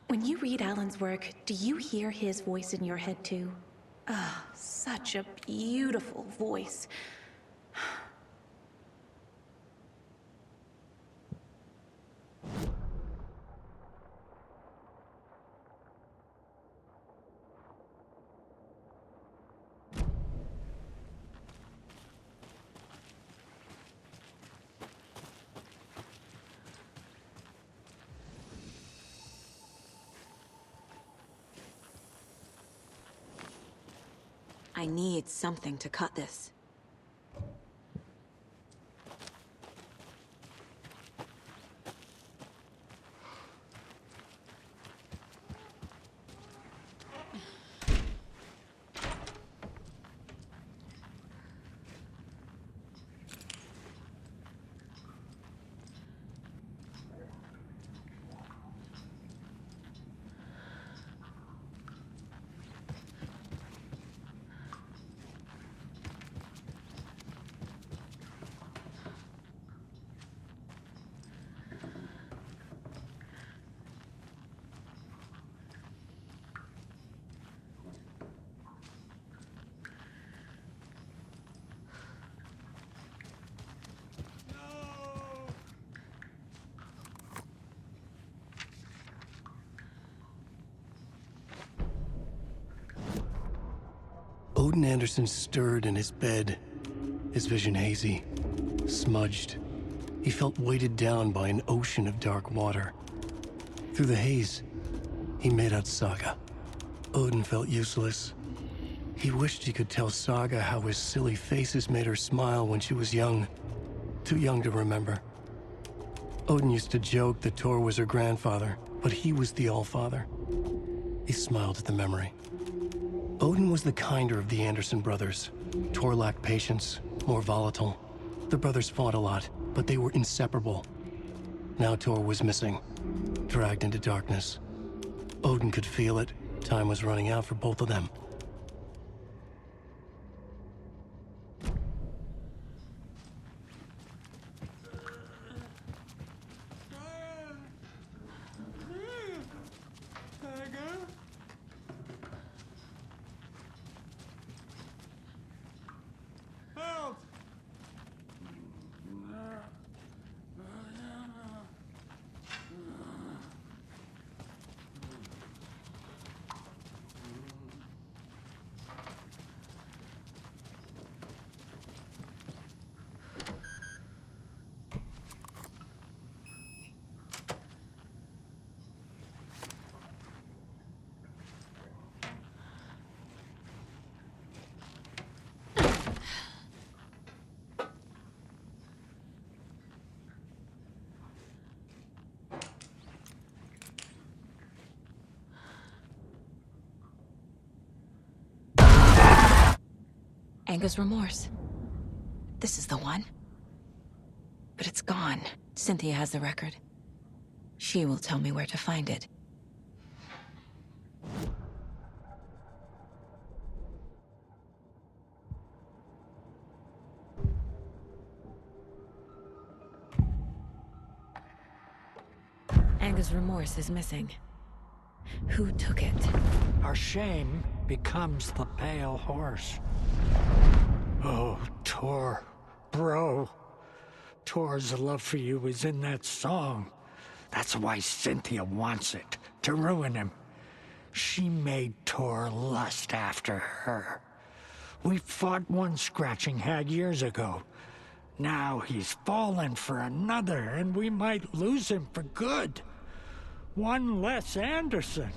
S9: When you read Alan's work, do you hear his voice in your head too? Ah, such a beautiful voice.
S1: I need something to cut this.
S4: Odin Anderson stirred in his bed, his vision hazy, smudged. He felt weighted down by an ocean of dark water. Through the haze, he made out Saga. Odin felt useless. He wished he could tell Saga how his silly faces made her smile when she was young. Too young to remember. Odin used to joke that Tor was her grandfather, but he was the Allfather. He smiled at the memory. Odin was the kinder of the Anderson brothers. Tor lacked patience, more volatile. The brothers fought a lot, but they were inseparable. Now Tor was missing, dragged into darkness. Odin could feel it. Time was running out for both of them.
S1: Anger's remorse. This is the one. But it's gone. Cynthia has the record. She will tell me where to find it. Anger's remorse is missing. Who took it?
S14: Our shame becomes the pale horse. Oh, Tor. Bro. Tor's love for you is in that song. That's why Cynthia wants it, to ruin him. She made Tor lust after her. We fought one scratching hag years ago. Now he's fallen for another, and we might lose him for good. One less Anderson.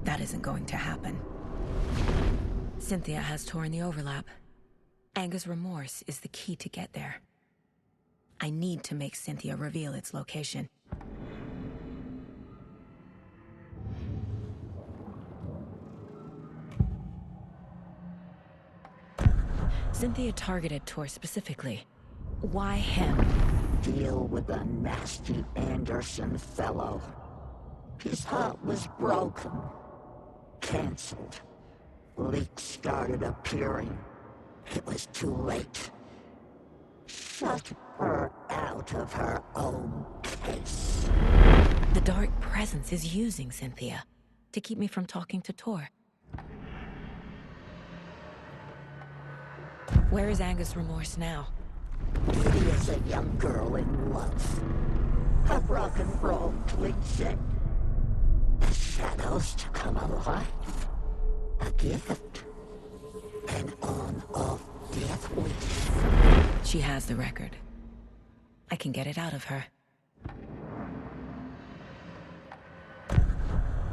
S1: That isn't going to happen. Cynthia has Tor in the overlap. Anger's remorse is the key to get there. I need to make Cynthia reveal its location. Cynthia targeted Tor specifically. Why him?
S11: Deal with the nasty Anderson fellow. His heart was broken. Cancelled. Leaks started appearing. It was too late. Shut her out of her own case.
S1: The dark presence is using Cynthia. to keep me from talking to Tor. Where is Angus' remorse now?
S11: He is a young girl in love. A rock and roll twin. The shadows to come alive. A gift. An on-off death wish.
S1: She has the record. I can get it out of her.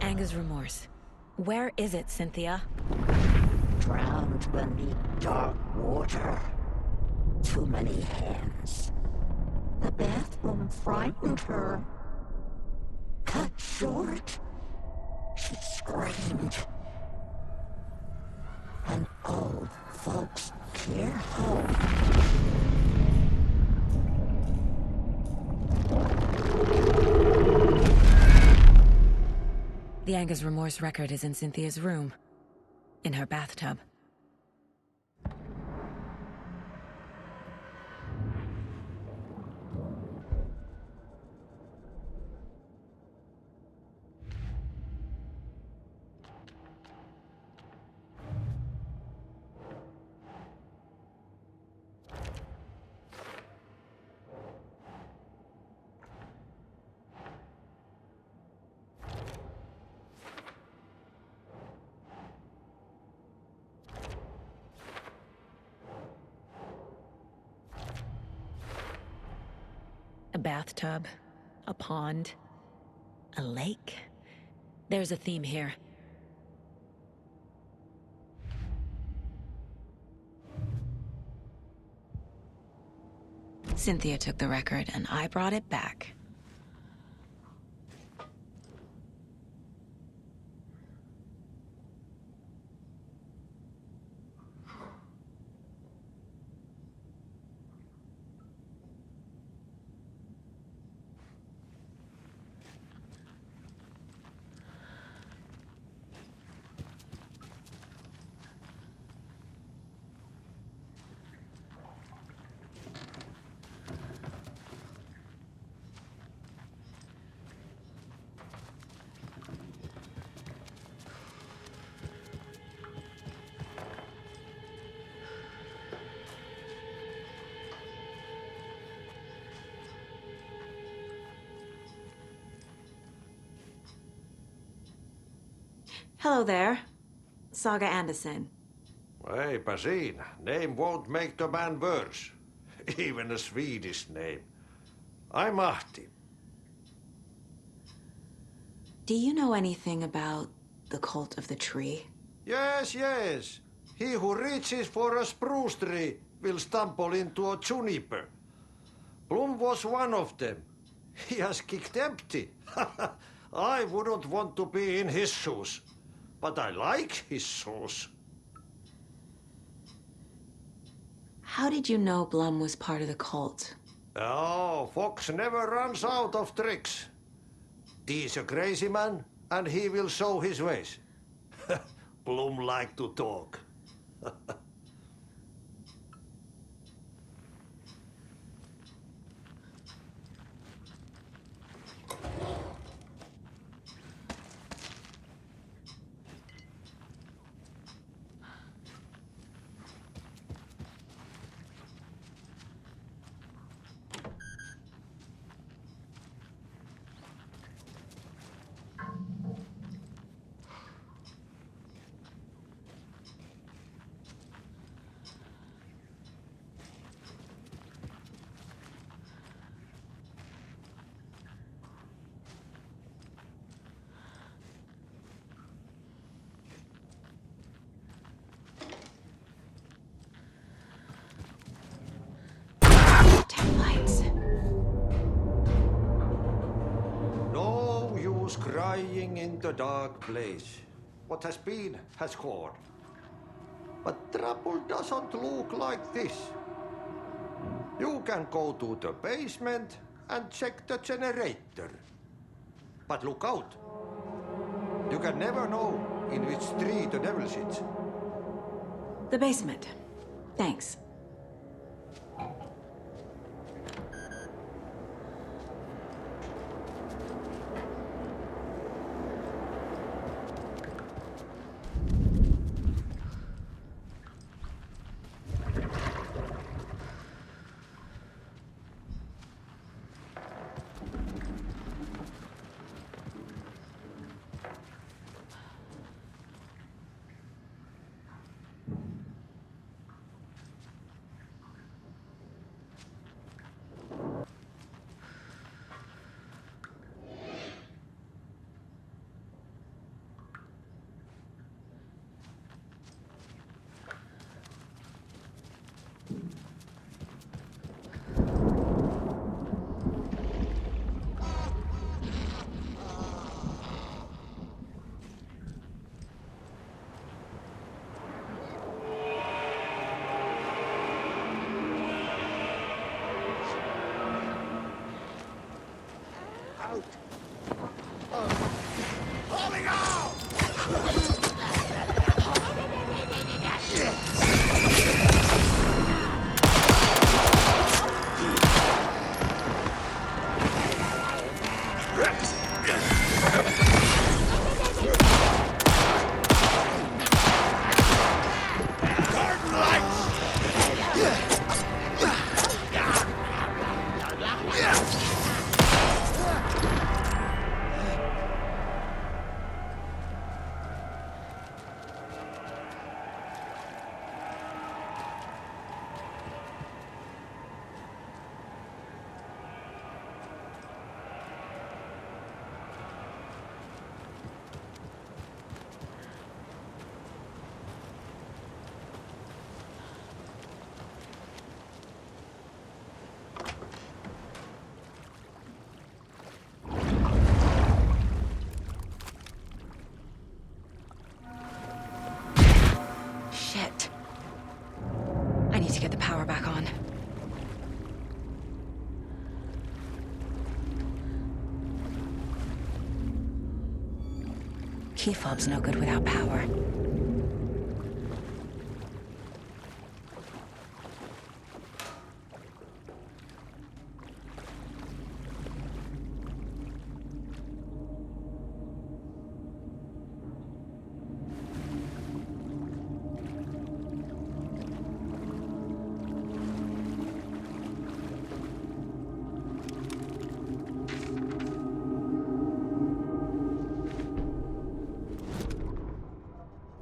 S1: Angus' remorse. Where is it, Cynthia?
S11: Drowned beneath dark water. Too many hands. The bathroom frightened her. Cut short. She screamed. An old folks' care home.
S1: The Angus' remorse record is in Cynthia's room. In her bathtub. A bathtub, a pond, a lake. There's a theme here. Cynthia took the record and I brought it back. Hello there. Saga Anderson.
S12: Hey, Basin. Name won't make the man worse. Even a Swedish name. I'm Ahti.
S1: Do you know anything about the cult of the tree?
S12: Yes, yes. He who reaches for a spruce tree will stumble into a juniper. Blum was one of them. He has kicked empty. I wouldn't want to be in his shoes. But I like his shoes.
S1: How did you know Blum was part of the cult?
S12: Oh, Fox never runs out of tricks. He's a crazy man, and he will show his ways. Blum like to talk. No use crying in the dark place. What has been has gone. But trouble doesn't look like this. You can go to the basement and check the generator. But look out. You can never know in which tree the devil sits.
S1: The basement. Thanks. back on. Key fob's no good without power.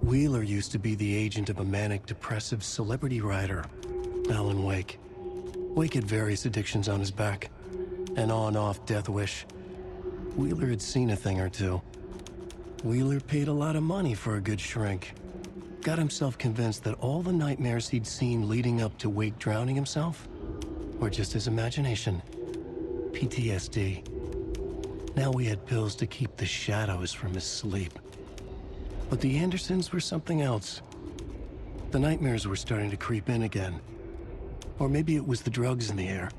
S4: Wheeler used to be the agent of a manic-depressive celebrity writer, Alan Wake. Wake had various addictions on his back, an on-off death wish. Wheeler had seen a thing or two. Wheeler paid a lot of money for a good shrink. Got himself convinced that all the nightmares he'd seen leading up to Wake drowning himself were just his imagination. PTSD. Now he had pills to keep the shadows from his sleep. But the Andersons were something else. The nightmares were starting to creep in again. Or maybe it was the drugs in the air.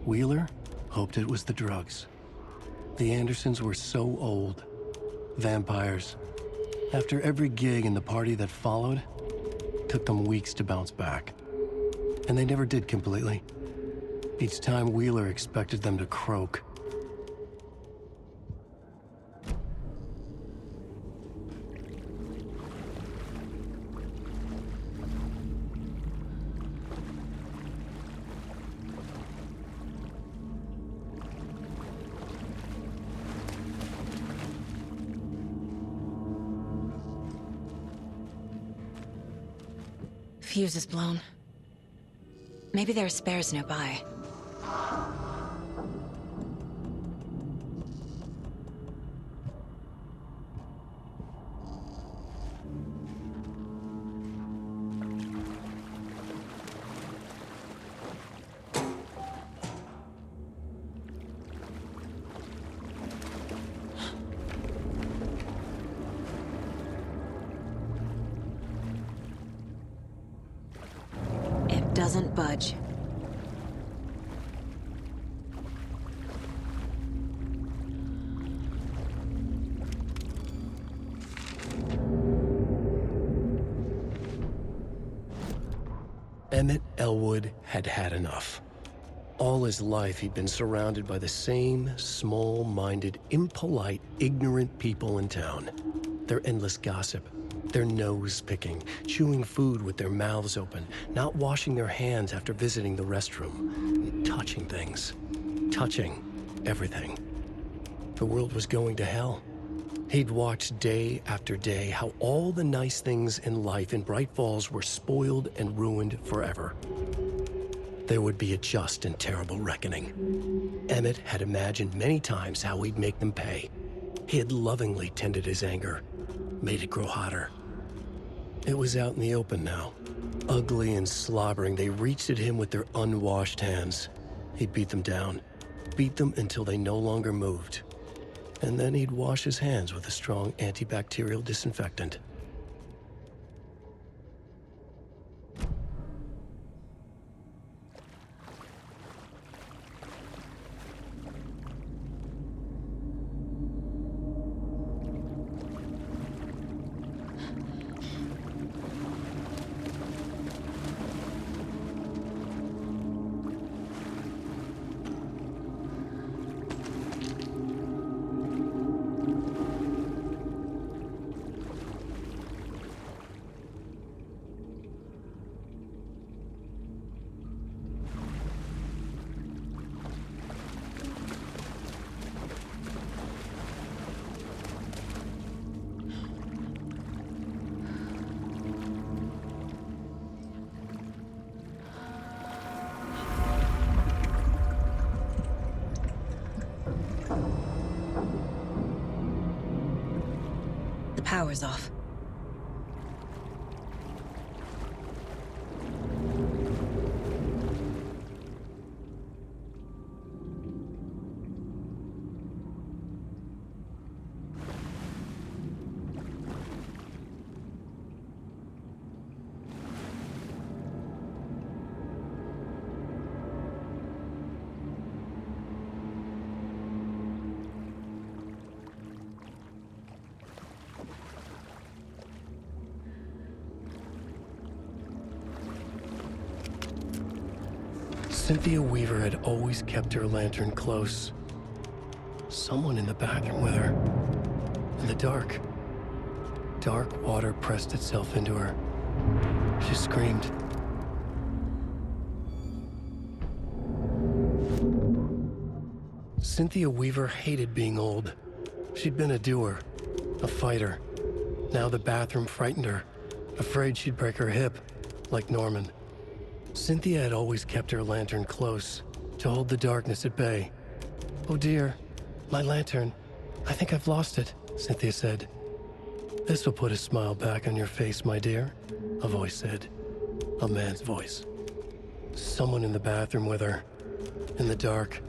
S4: Wheeler hoped it was the drugs. The Andersons were so old. Vampires. After every gig and the party that followed, took them weeks to bounce back. And they never did completely. Each time Wheeler expected them to croak.
S1: Fuse is blown. Maybe there are spares nearby. Doesn't budge.
S4: Emmett Elwood had had enough. All his life he'd been surrounded by the same small-minded, impolite, ignorant people in town. Their endless gossip. Their nose-picking, chewing food with their mouths open, not washing their hands after visiting the restroom, touching things, touching everything. The world was going to hell. He'd watched day after day how all the nice things in life in Bright Falls were spoiled and ruined forever. There would be a just and terrible reckoning. Emmett had imagined many times how he'd make them pay. He had lovingly tended his anger, made it grow hotter. It was out in the open now. Ugly and slobbering, they reached at him with their unwashed hands. He'd beat them down, beat them until they no longer moved. And then he'd wash his hands with a strong antibacterial disinfectant.
S1: Power's off.
S4: Cynthia Weaver had always kept her lantern close. Someone in the bathroom with her. In the dark. Dark water pressed itself into her. She screamed. Cynthia Weaver hated being old. She'd been a doer, a fighter. Now the bathroom frightened her, afraid she'd break her hip, like Norman. Cynthia had always kept her lantern close, to hold the darkness at bay. "Oh dear, my lantern. I think I've lost it," Cynthia said. "This will put a smile back on your face, my dear," a voice said. A man's voice. Someone in the bathroom with her. In the dark.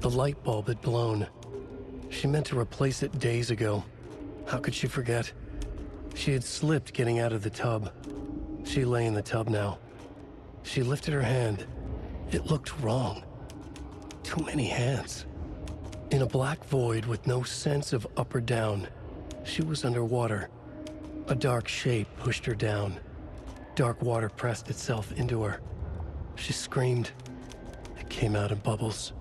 S4: The light bulb had blown. She meant to replace it days ago. How could she forget? She had slipped getting out of the tub. She lay in the tub now. She lifted her hand. It looked wrong. Too many hands. In a black void with no sense of up or down, she was underwater. A dark shape pushed her down. Dark water pressed itself into her. She screamed. It came out in bubbles.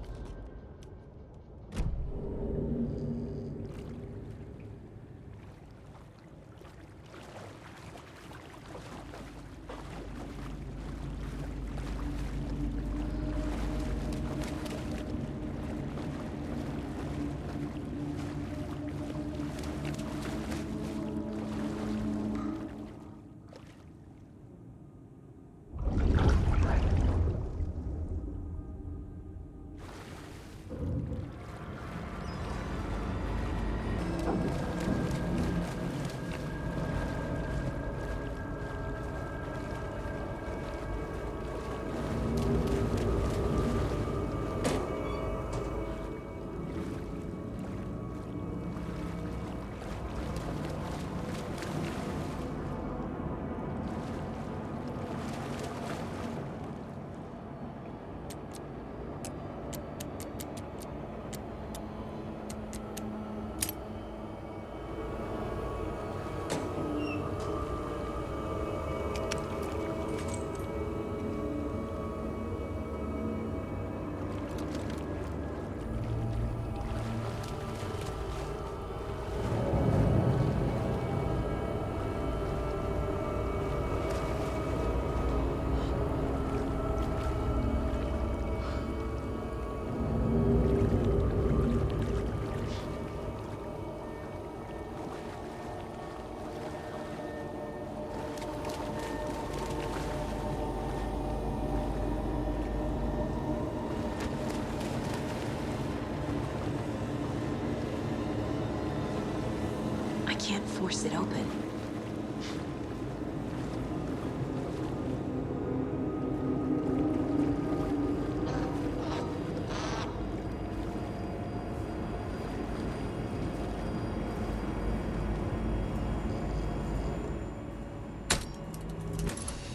S1: I can't force it open.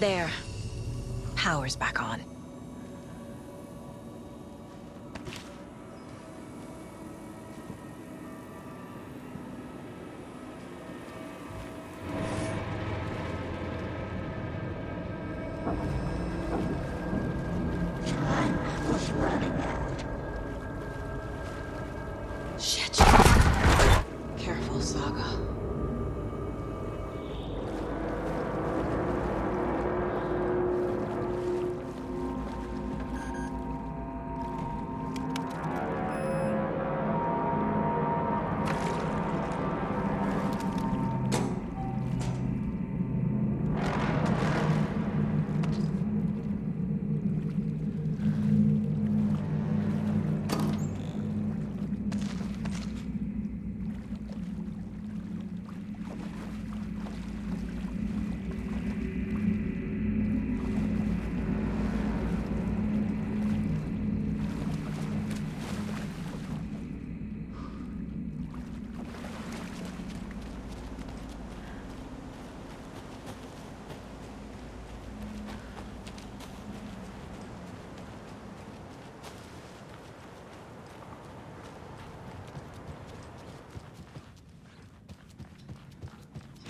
S1: There. Power's back on. Shit. Careful, Saga.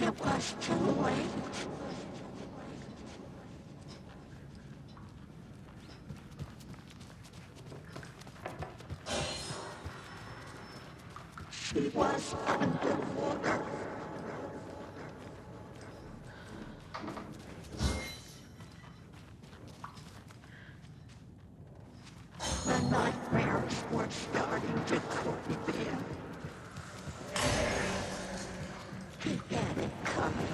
S11: It was too late. what's starting to creep in. He had it coming.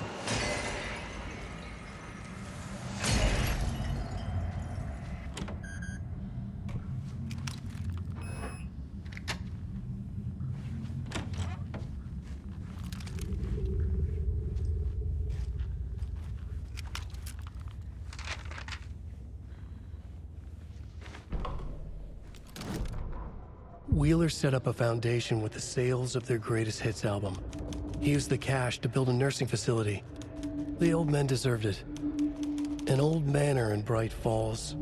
S4: Wheeler set up a foundation with the sales of their greatest hits album. He used the cash to build a nursing facility. The old men deserved it. An old manor in Bright Falls.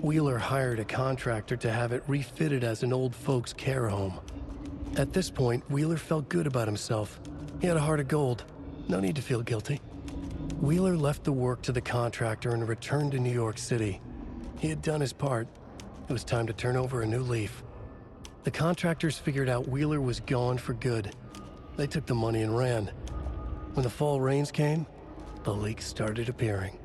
S4: Wheeler hired a contractor to have it refitted as an old folks' care home. At this point, Wheeler felt good about himself. He had a heart of gold. No need to feel guilty. Wheeler left the work to the contractor and returned to New York City. He had done his part. It was time to turn over a new leaf. The contractors figured out Wheeler was gone for good. They took the money and ran. When the fall rains came, the leaks started appearing.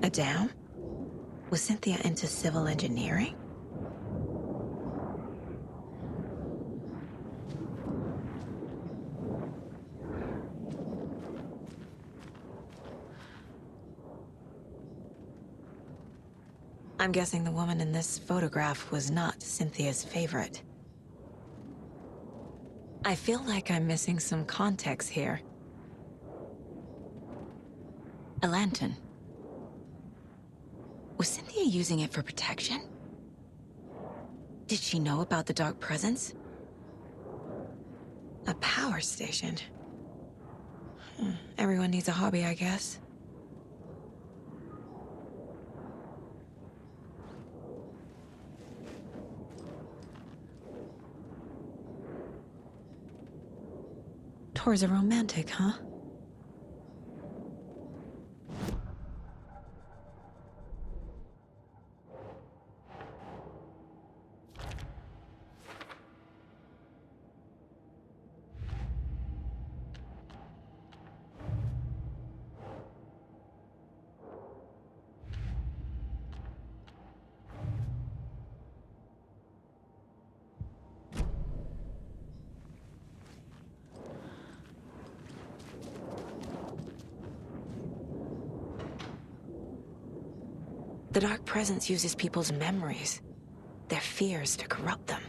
S1: A dam? Was Cynthia into civil engineering? I'm guessing the woman in this photograph was not Cynthia's favorite. I feel like I'm missing some context here. A lantern. Was Cynthia using it for protection? Did she know about the dark presence? A power station. Everyone needs a hobby, I guess. Tor's a romantic, huh? The dark presence uses people's memories, their fears to corrupt them.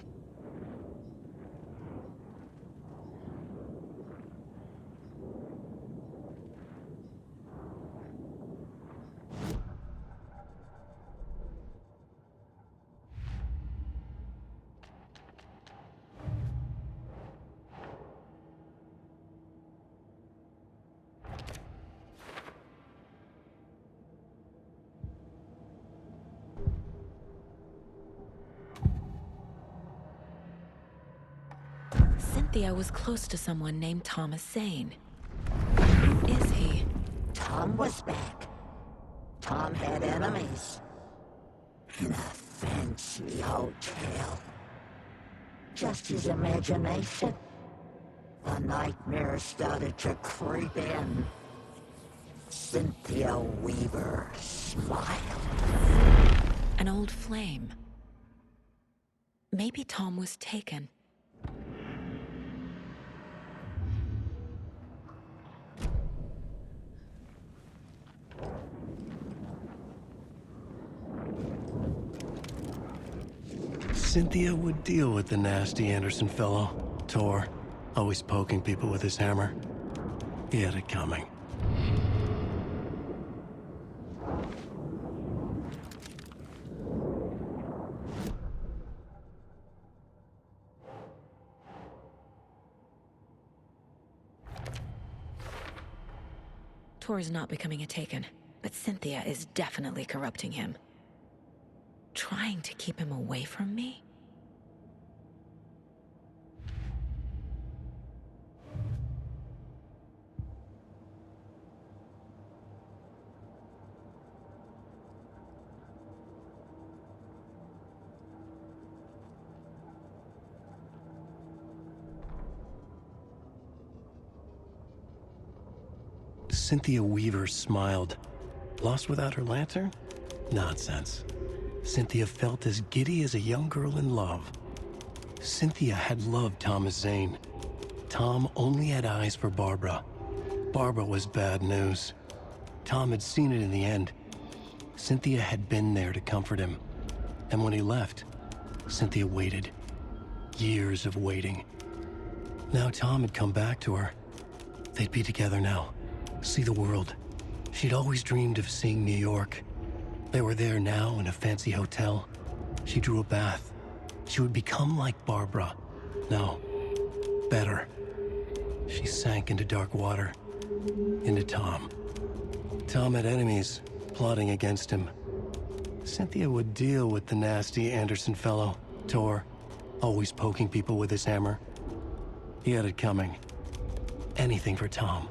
S1: Cynthia was close to someone named Thomas Zane. Who is he?
S11: Tom was back. Tom had enemies. In a fancy hotel. Just his imagination. The nightmare started to creep in. Cynthia Weaver smiled.
S1: An old flame. Maybe Tom was taken.
S4: Cynthia would deal with the nasty Anderson fellow, Tor, always poking people with his hammer. He had it coming.
S1: Tor is not becoming a Taken, but Cynthia is definitely corrupting him. Trying to keep him away from me?
S4: Cynthia Weaver smiled. Lost without her lantern? Nonsense. Cynthia felt as giddy as a young girl in love. Cynthia had loved Thomas Zane. Tom only had eyes for Barbara. Barbara was bad news. Tom had seen it in the end. Cynthia had been there to comfort him. And when he left, Cynthia waited. Years of waiting. Now Tom had come back to her. They'd be together now. See the world. She'd always dreamed of seeing New York. They were there now in a fancy hotel. She drew a bath. She would become like Barbara. No, better. She sank into dark water. Into Tom. Tom had enemies plotting against him. Cynthia would deal with the nasty Anderson fellow, Tor, always poking people with his hammer. He had it coming. Anything for Tom.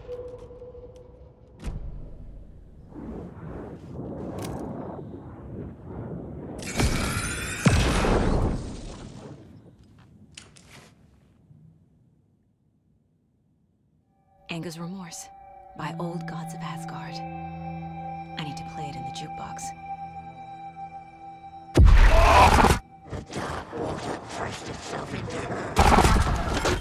S1: Anger's Remorse by Old Gods of Asgard. I need to play it in the jukebox.
S5: Dark water pressed itself into her.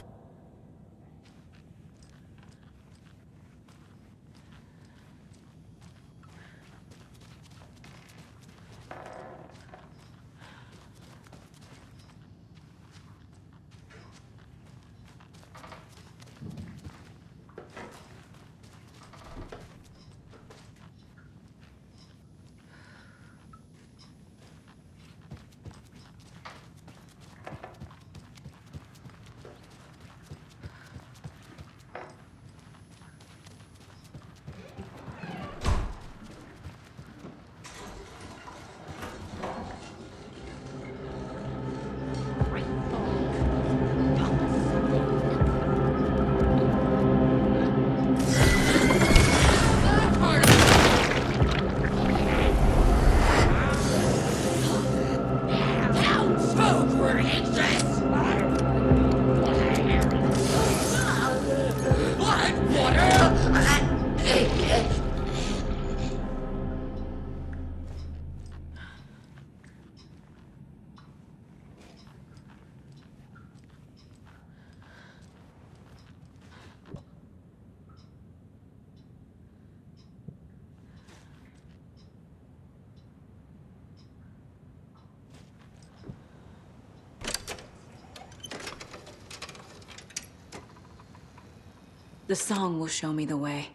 S1: The song will show me the way.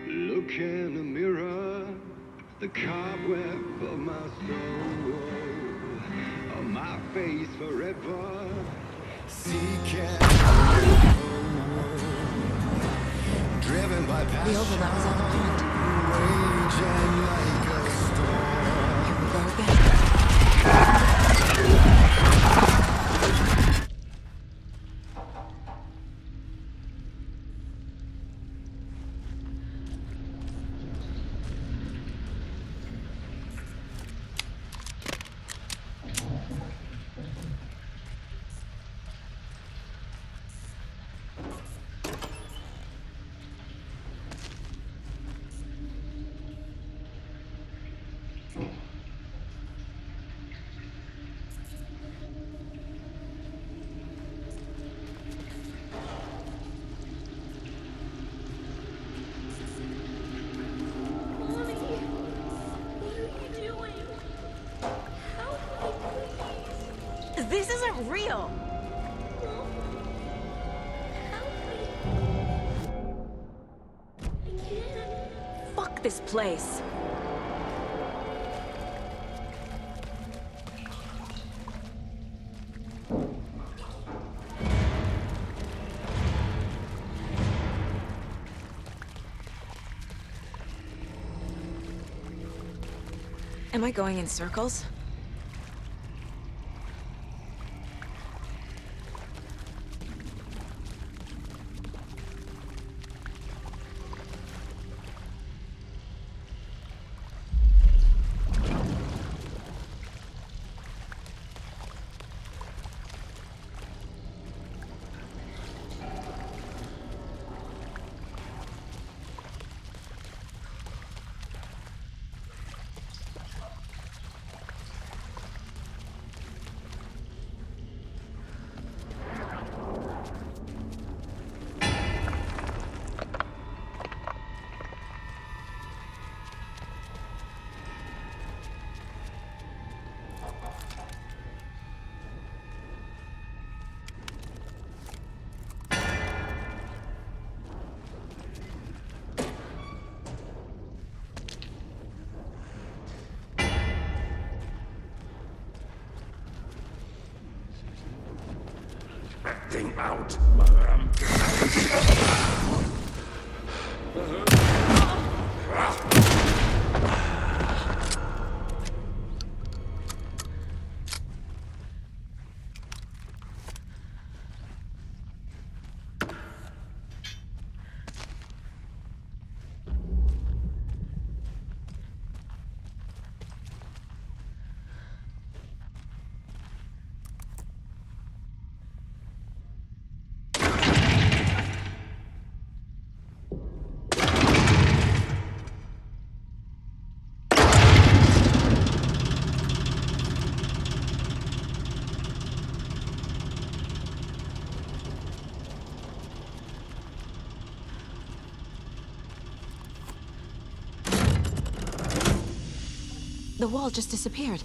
S17: Look in the mirror, the cobweb of my soul, on my face forever, seeking driven by passion,
S1: the overlap is on the pond.
S17: raging like a storm.
S1: Here we go again.
S9: This isn't real!
S1: Fuck this place. Am I going in circles?
S3: acting out.
S1: The wall just disappeared.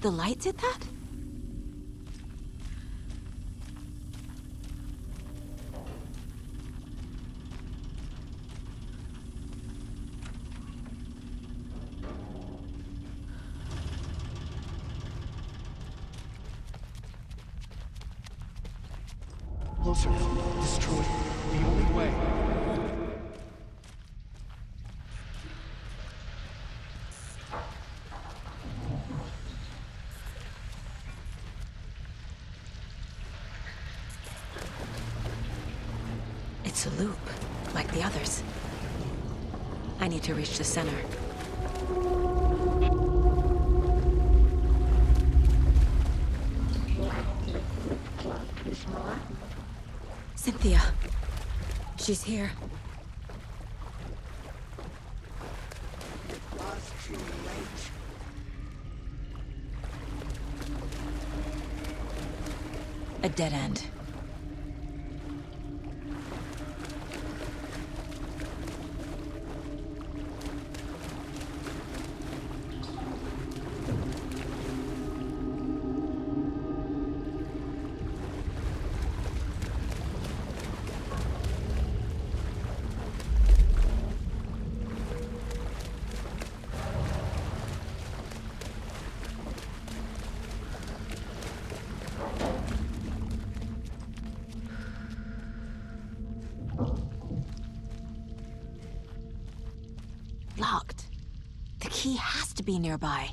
S1: The light did that?
S4: Closer. Destroy. The only way.
S1: It's a loop, like the others. I need to reach the center. Cynthia. She's here. A dead end. Locked. The key has to be nearby.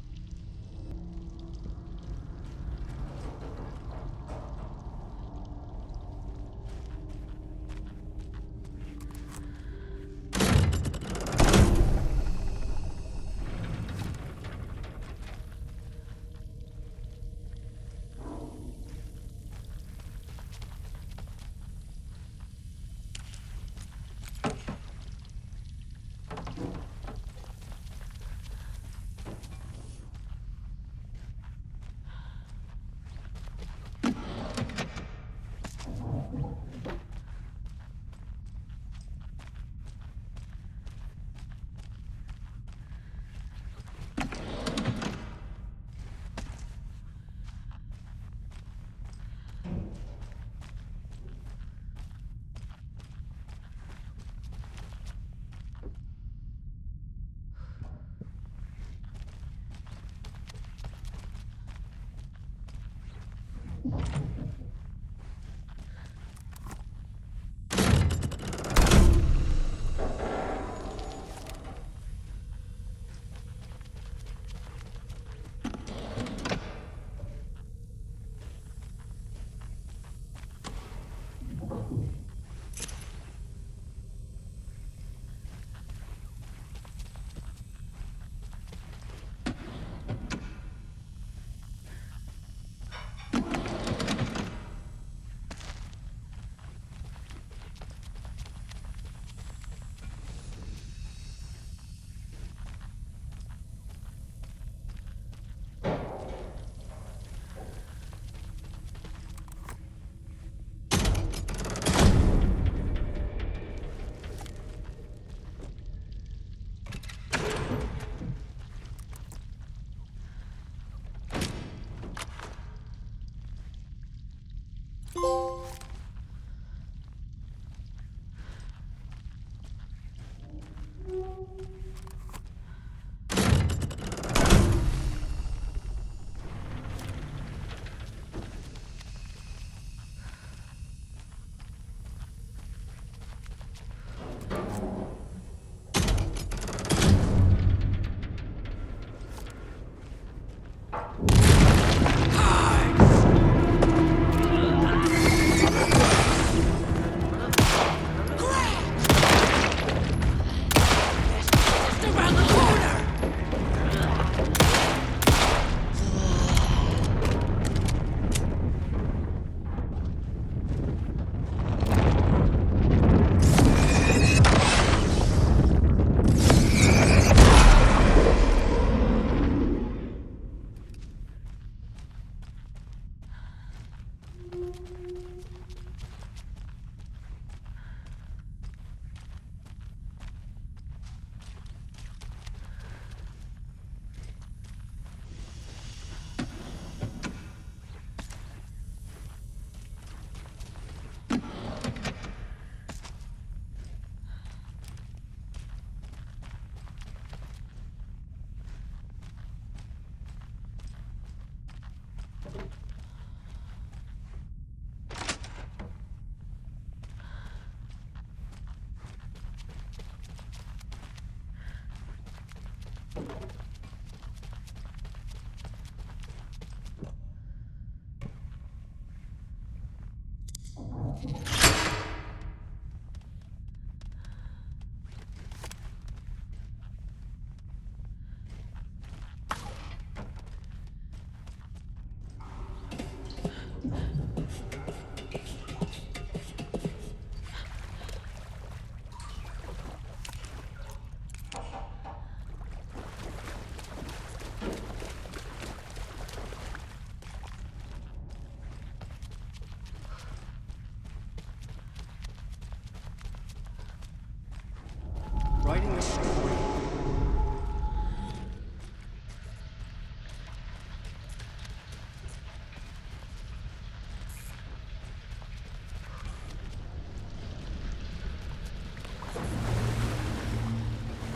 S4: Writing a story.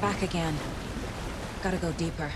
S1: Back again. Gotta go deeper.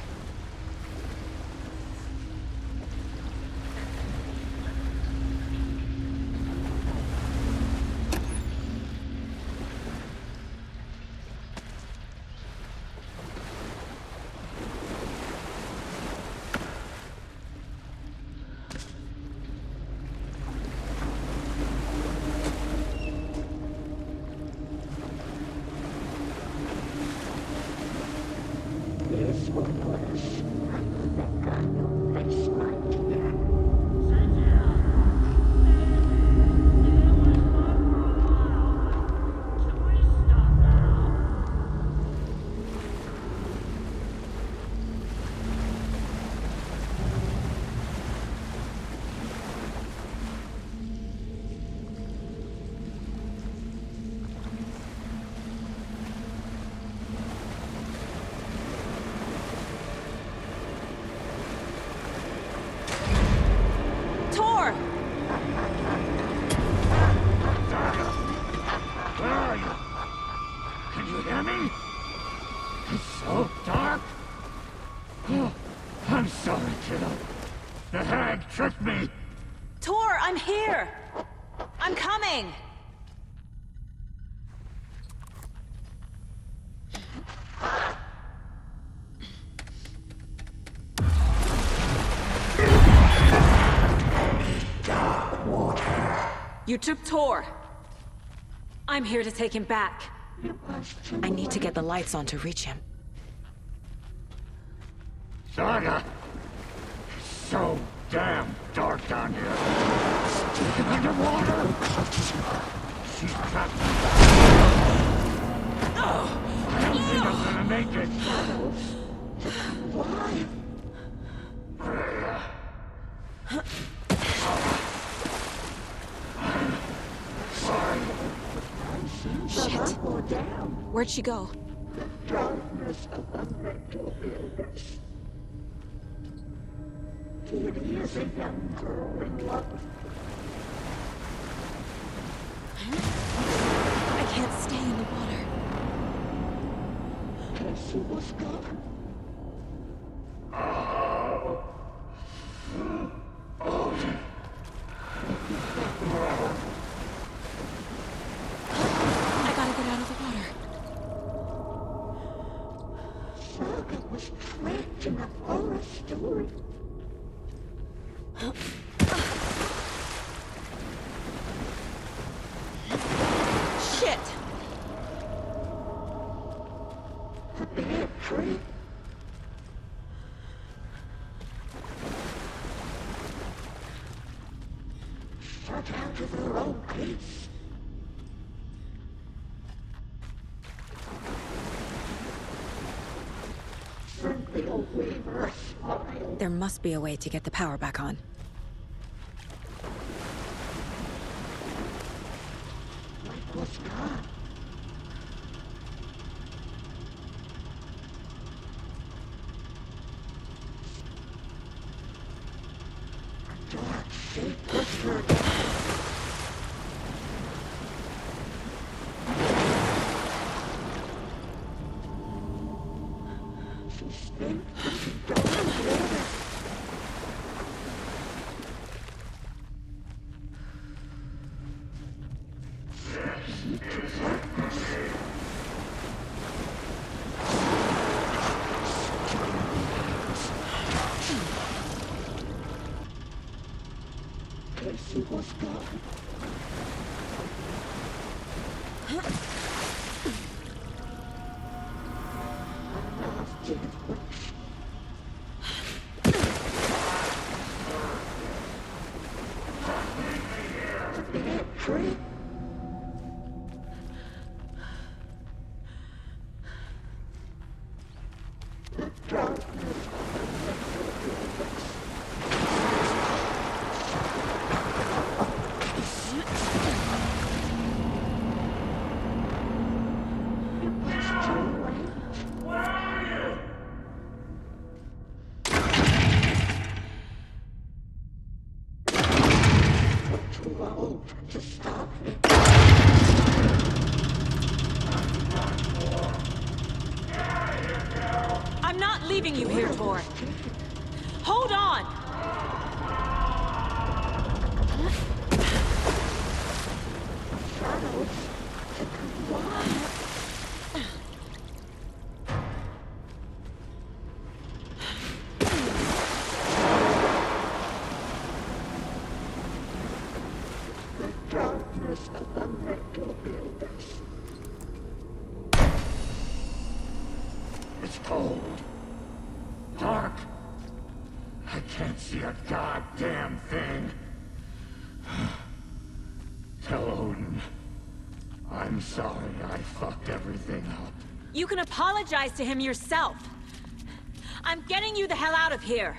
S1: You took Tor. I'm here to take him back. I need to get the lights on to reach him.
S5: Saga! It's so damn dark down here. Underwater! She's trapped. I don't think I'm gonna make it. Why?
S1: Shit. Where'd she go?
S11: Darkness of the mental illness. Kitty is a young girl in love.
S1: I can't stay in the water.
S11: Cassie was gone.
S1: I gotta get out of the water.
S11: Saga was trapped in a horror story.
S1: Shit!
S11: A bad trip. Shut out of her own peace. Cynthia Weaver a smile.
S1: There must be a way to get the power back on.
S11: Light was gone. A dark shape pushed her down. She spent the dark water.
S1: I'm not leaving you here, Tor. Hold on!
S5: It's cold. Dark. I can't see a goddamn thing. Tell Odin. I'm sorry I fucked everything up.
S1: You can apologize to him yourself. I'm getting you the hell out of here.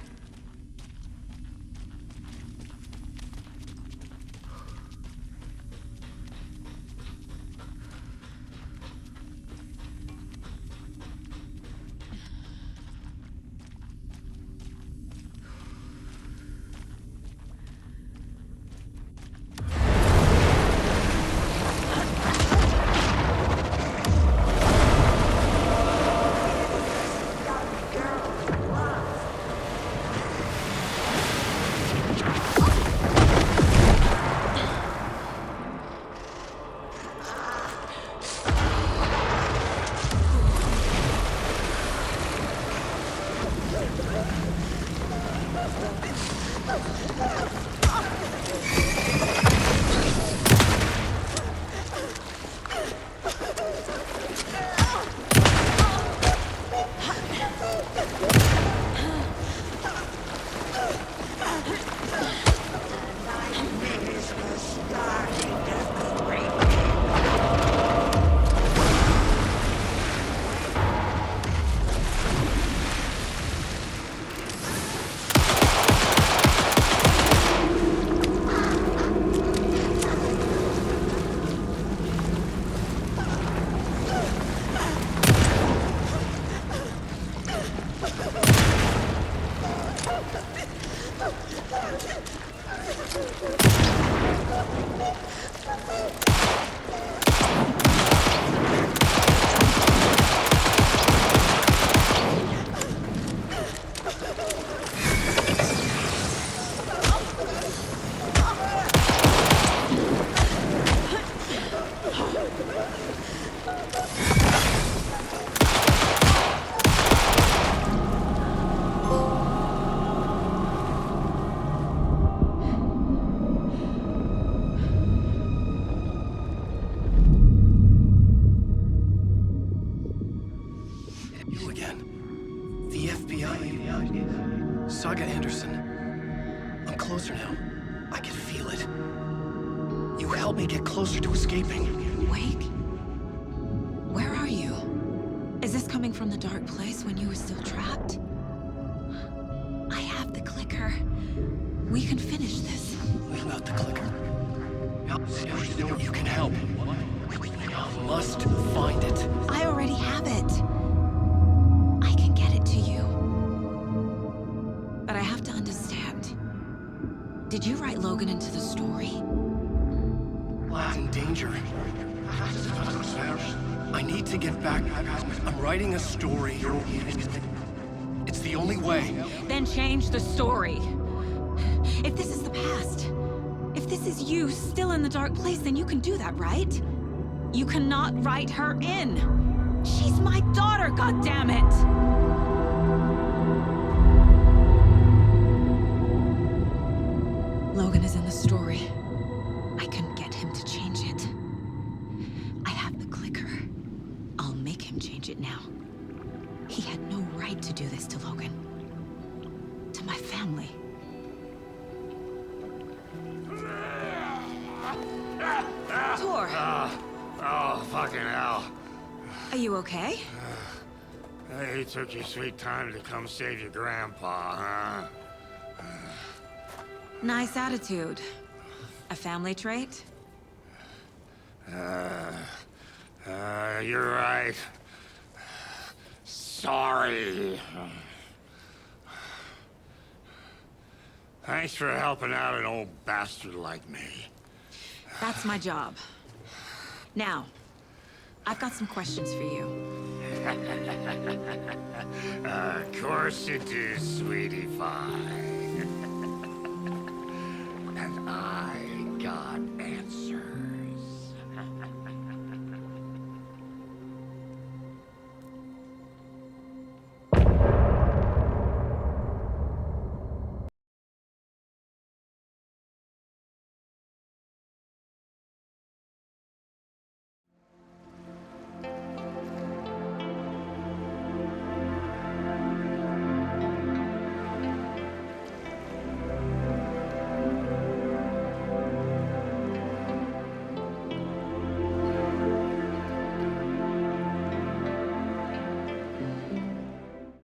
S1: Change the story. If this is the past, if this is you still in the dark place, then you can do that, right? You cannot write her in. She's my daughter, goddammit! Logan is in the story. do this to Logan? To my family? Tor!
S5: Oh, fucking hell.
S1: Are you okay?
S5: You took your sweet time to come save your grandpa, huh?
S1: Nice attitude. A family trait?
S5: You're right. Sorry. Thanks for helping out an old bastard like me.
S1: That's my job. Now, I've got some questions for you.
S5: Of course you do, sweetie pie. And I got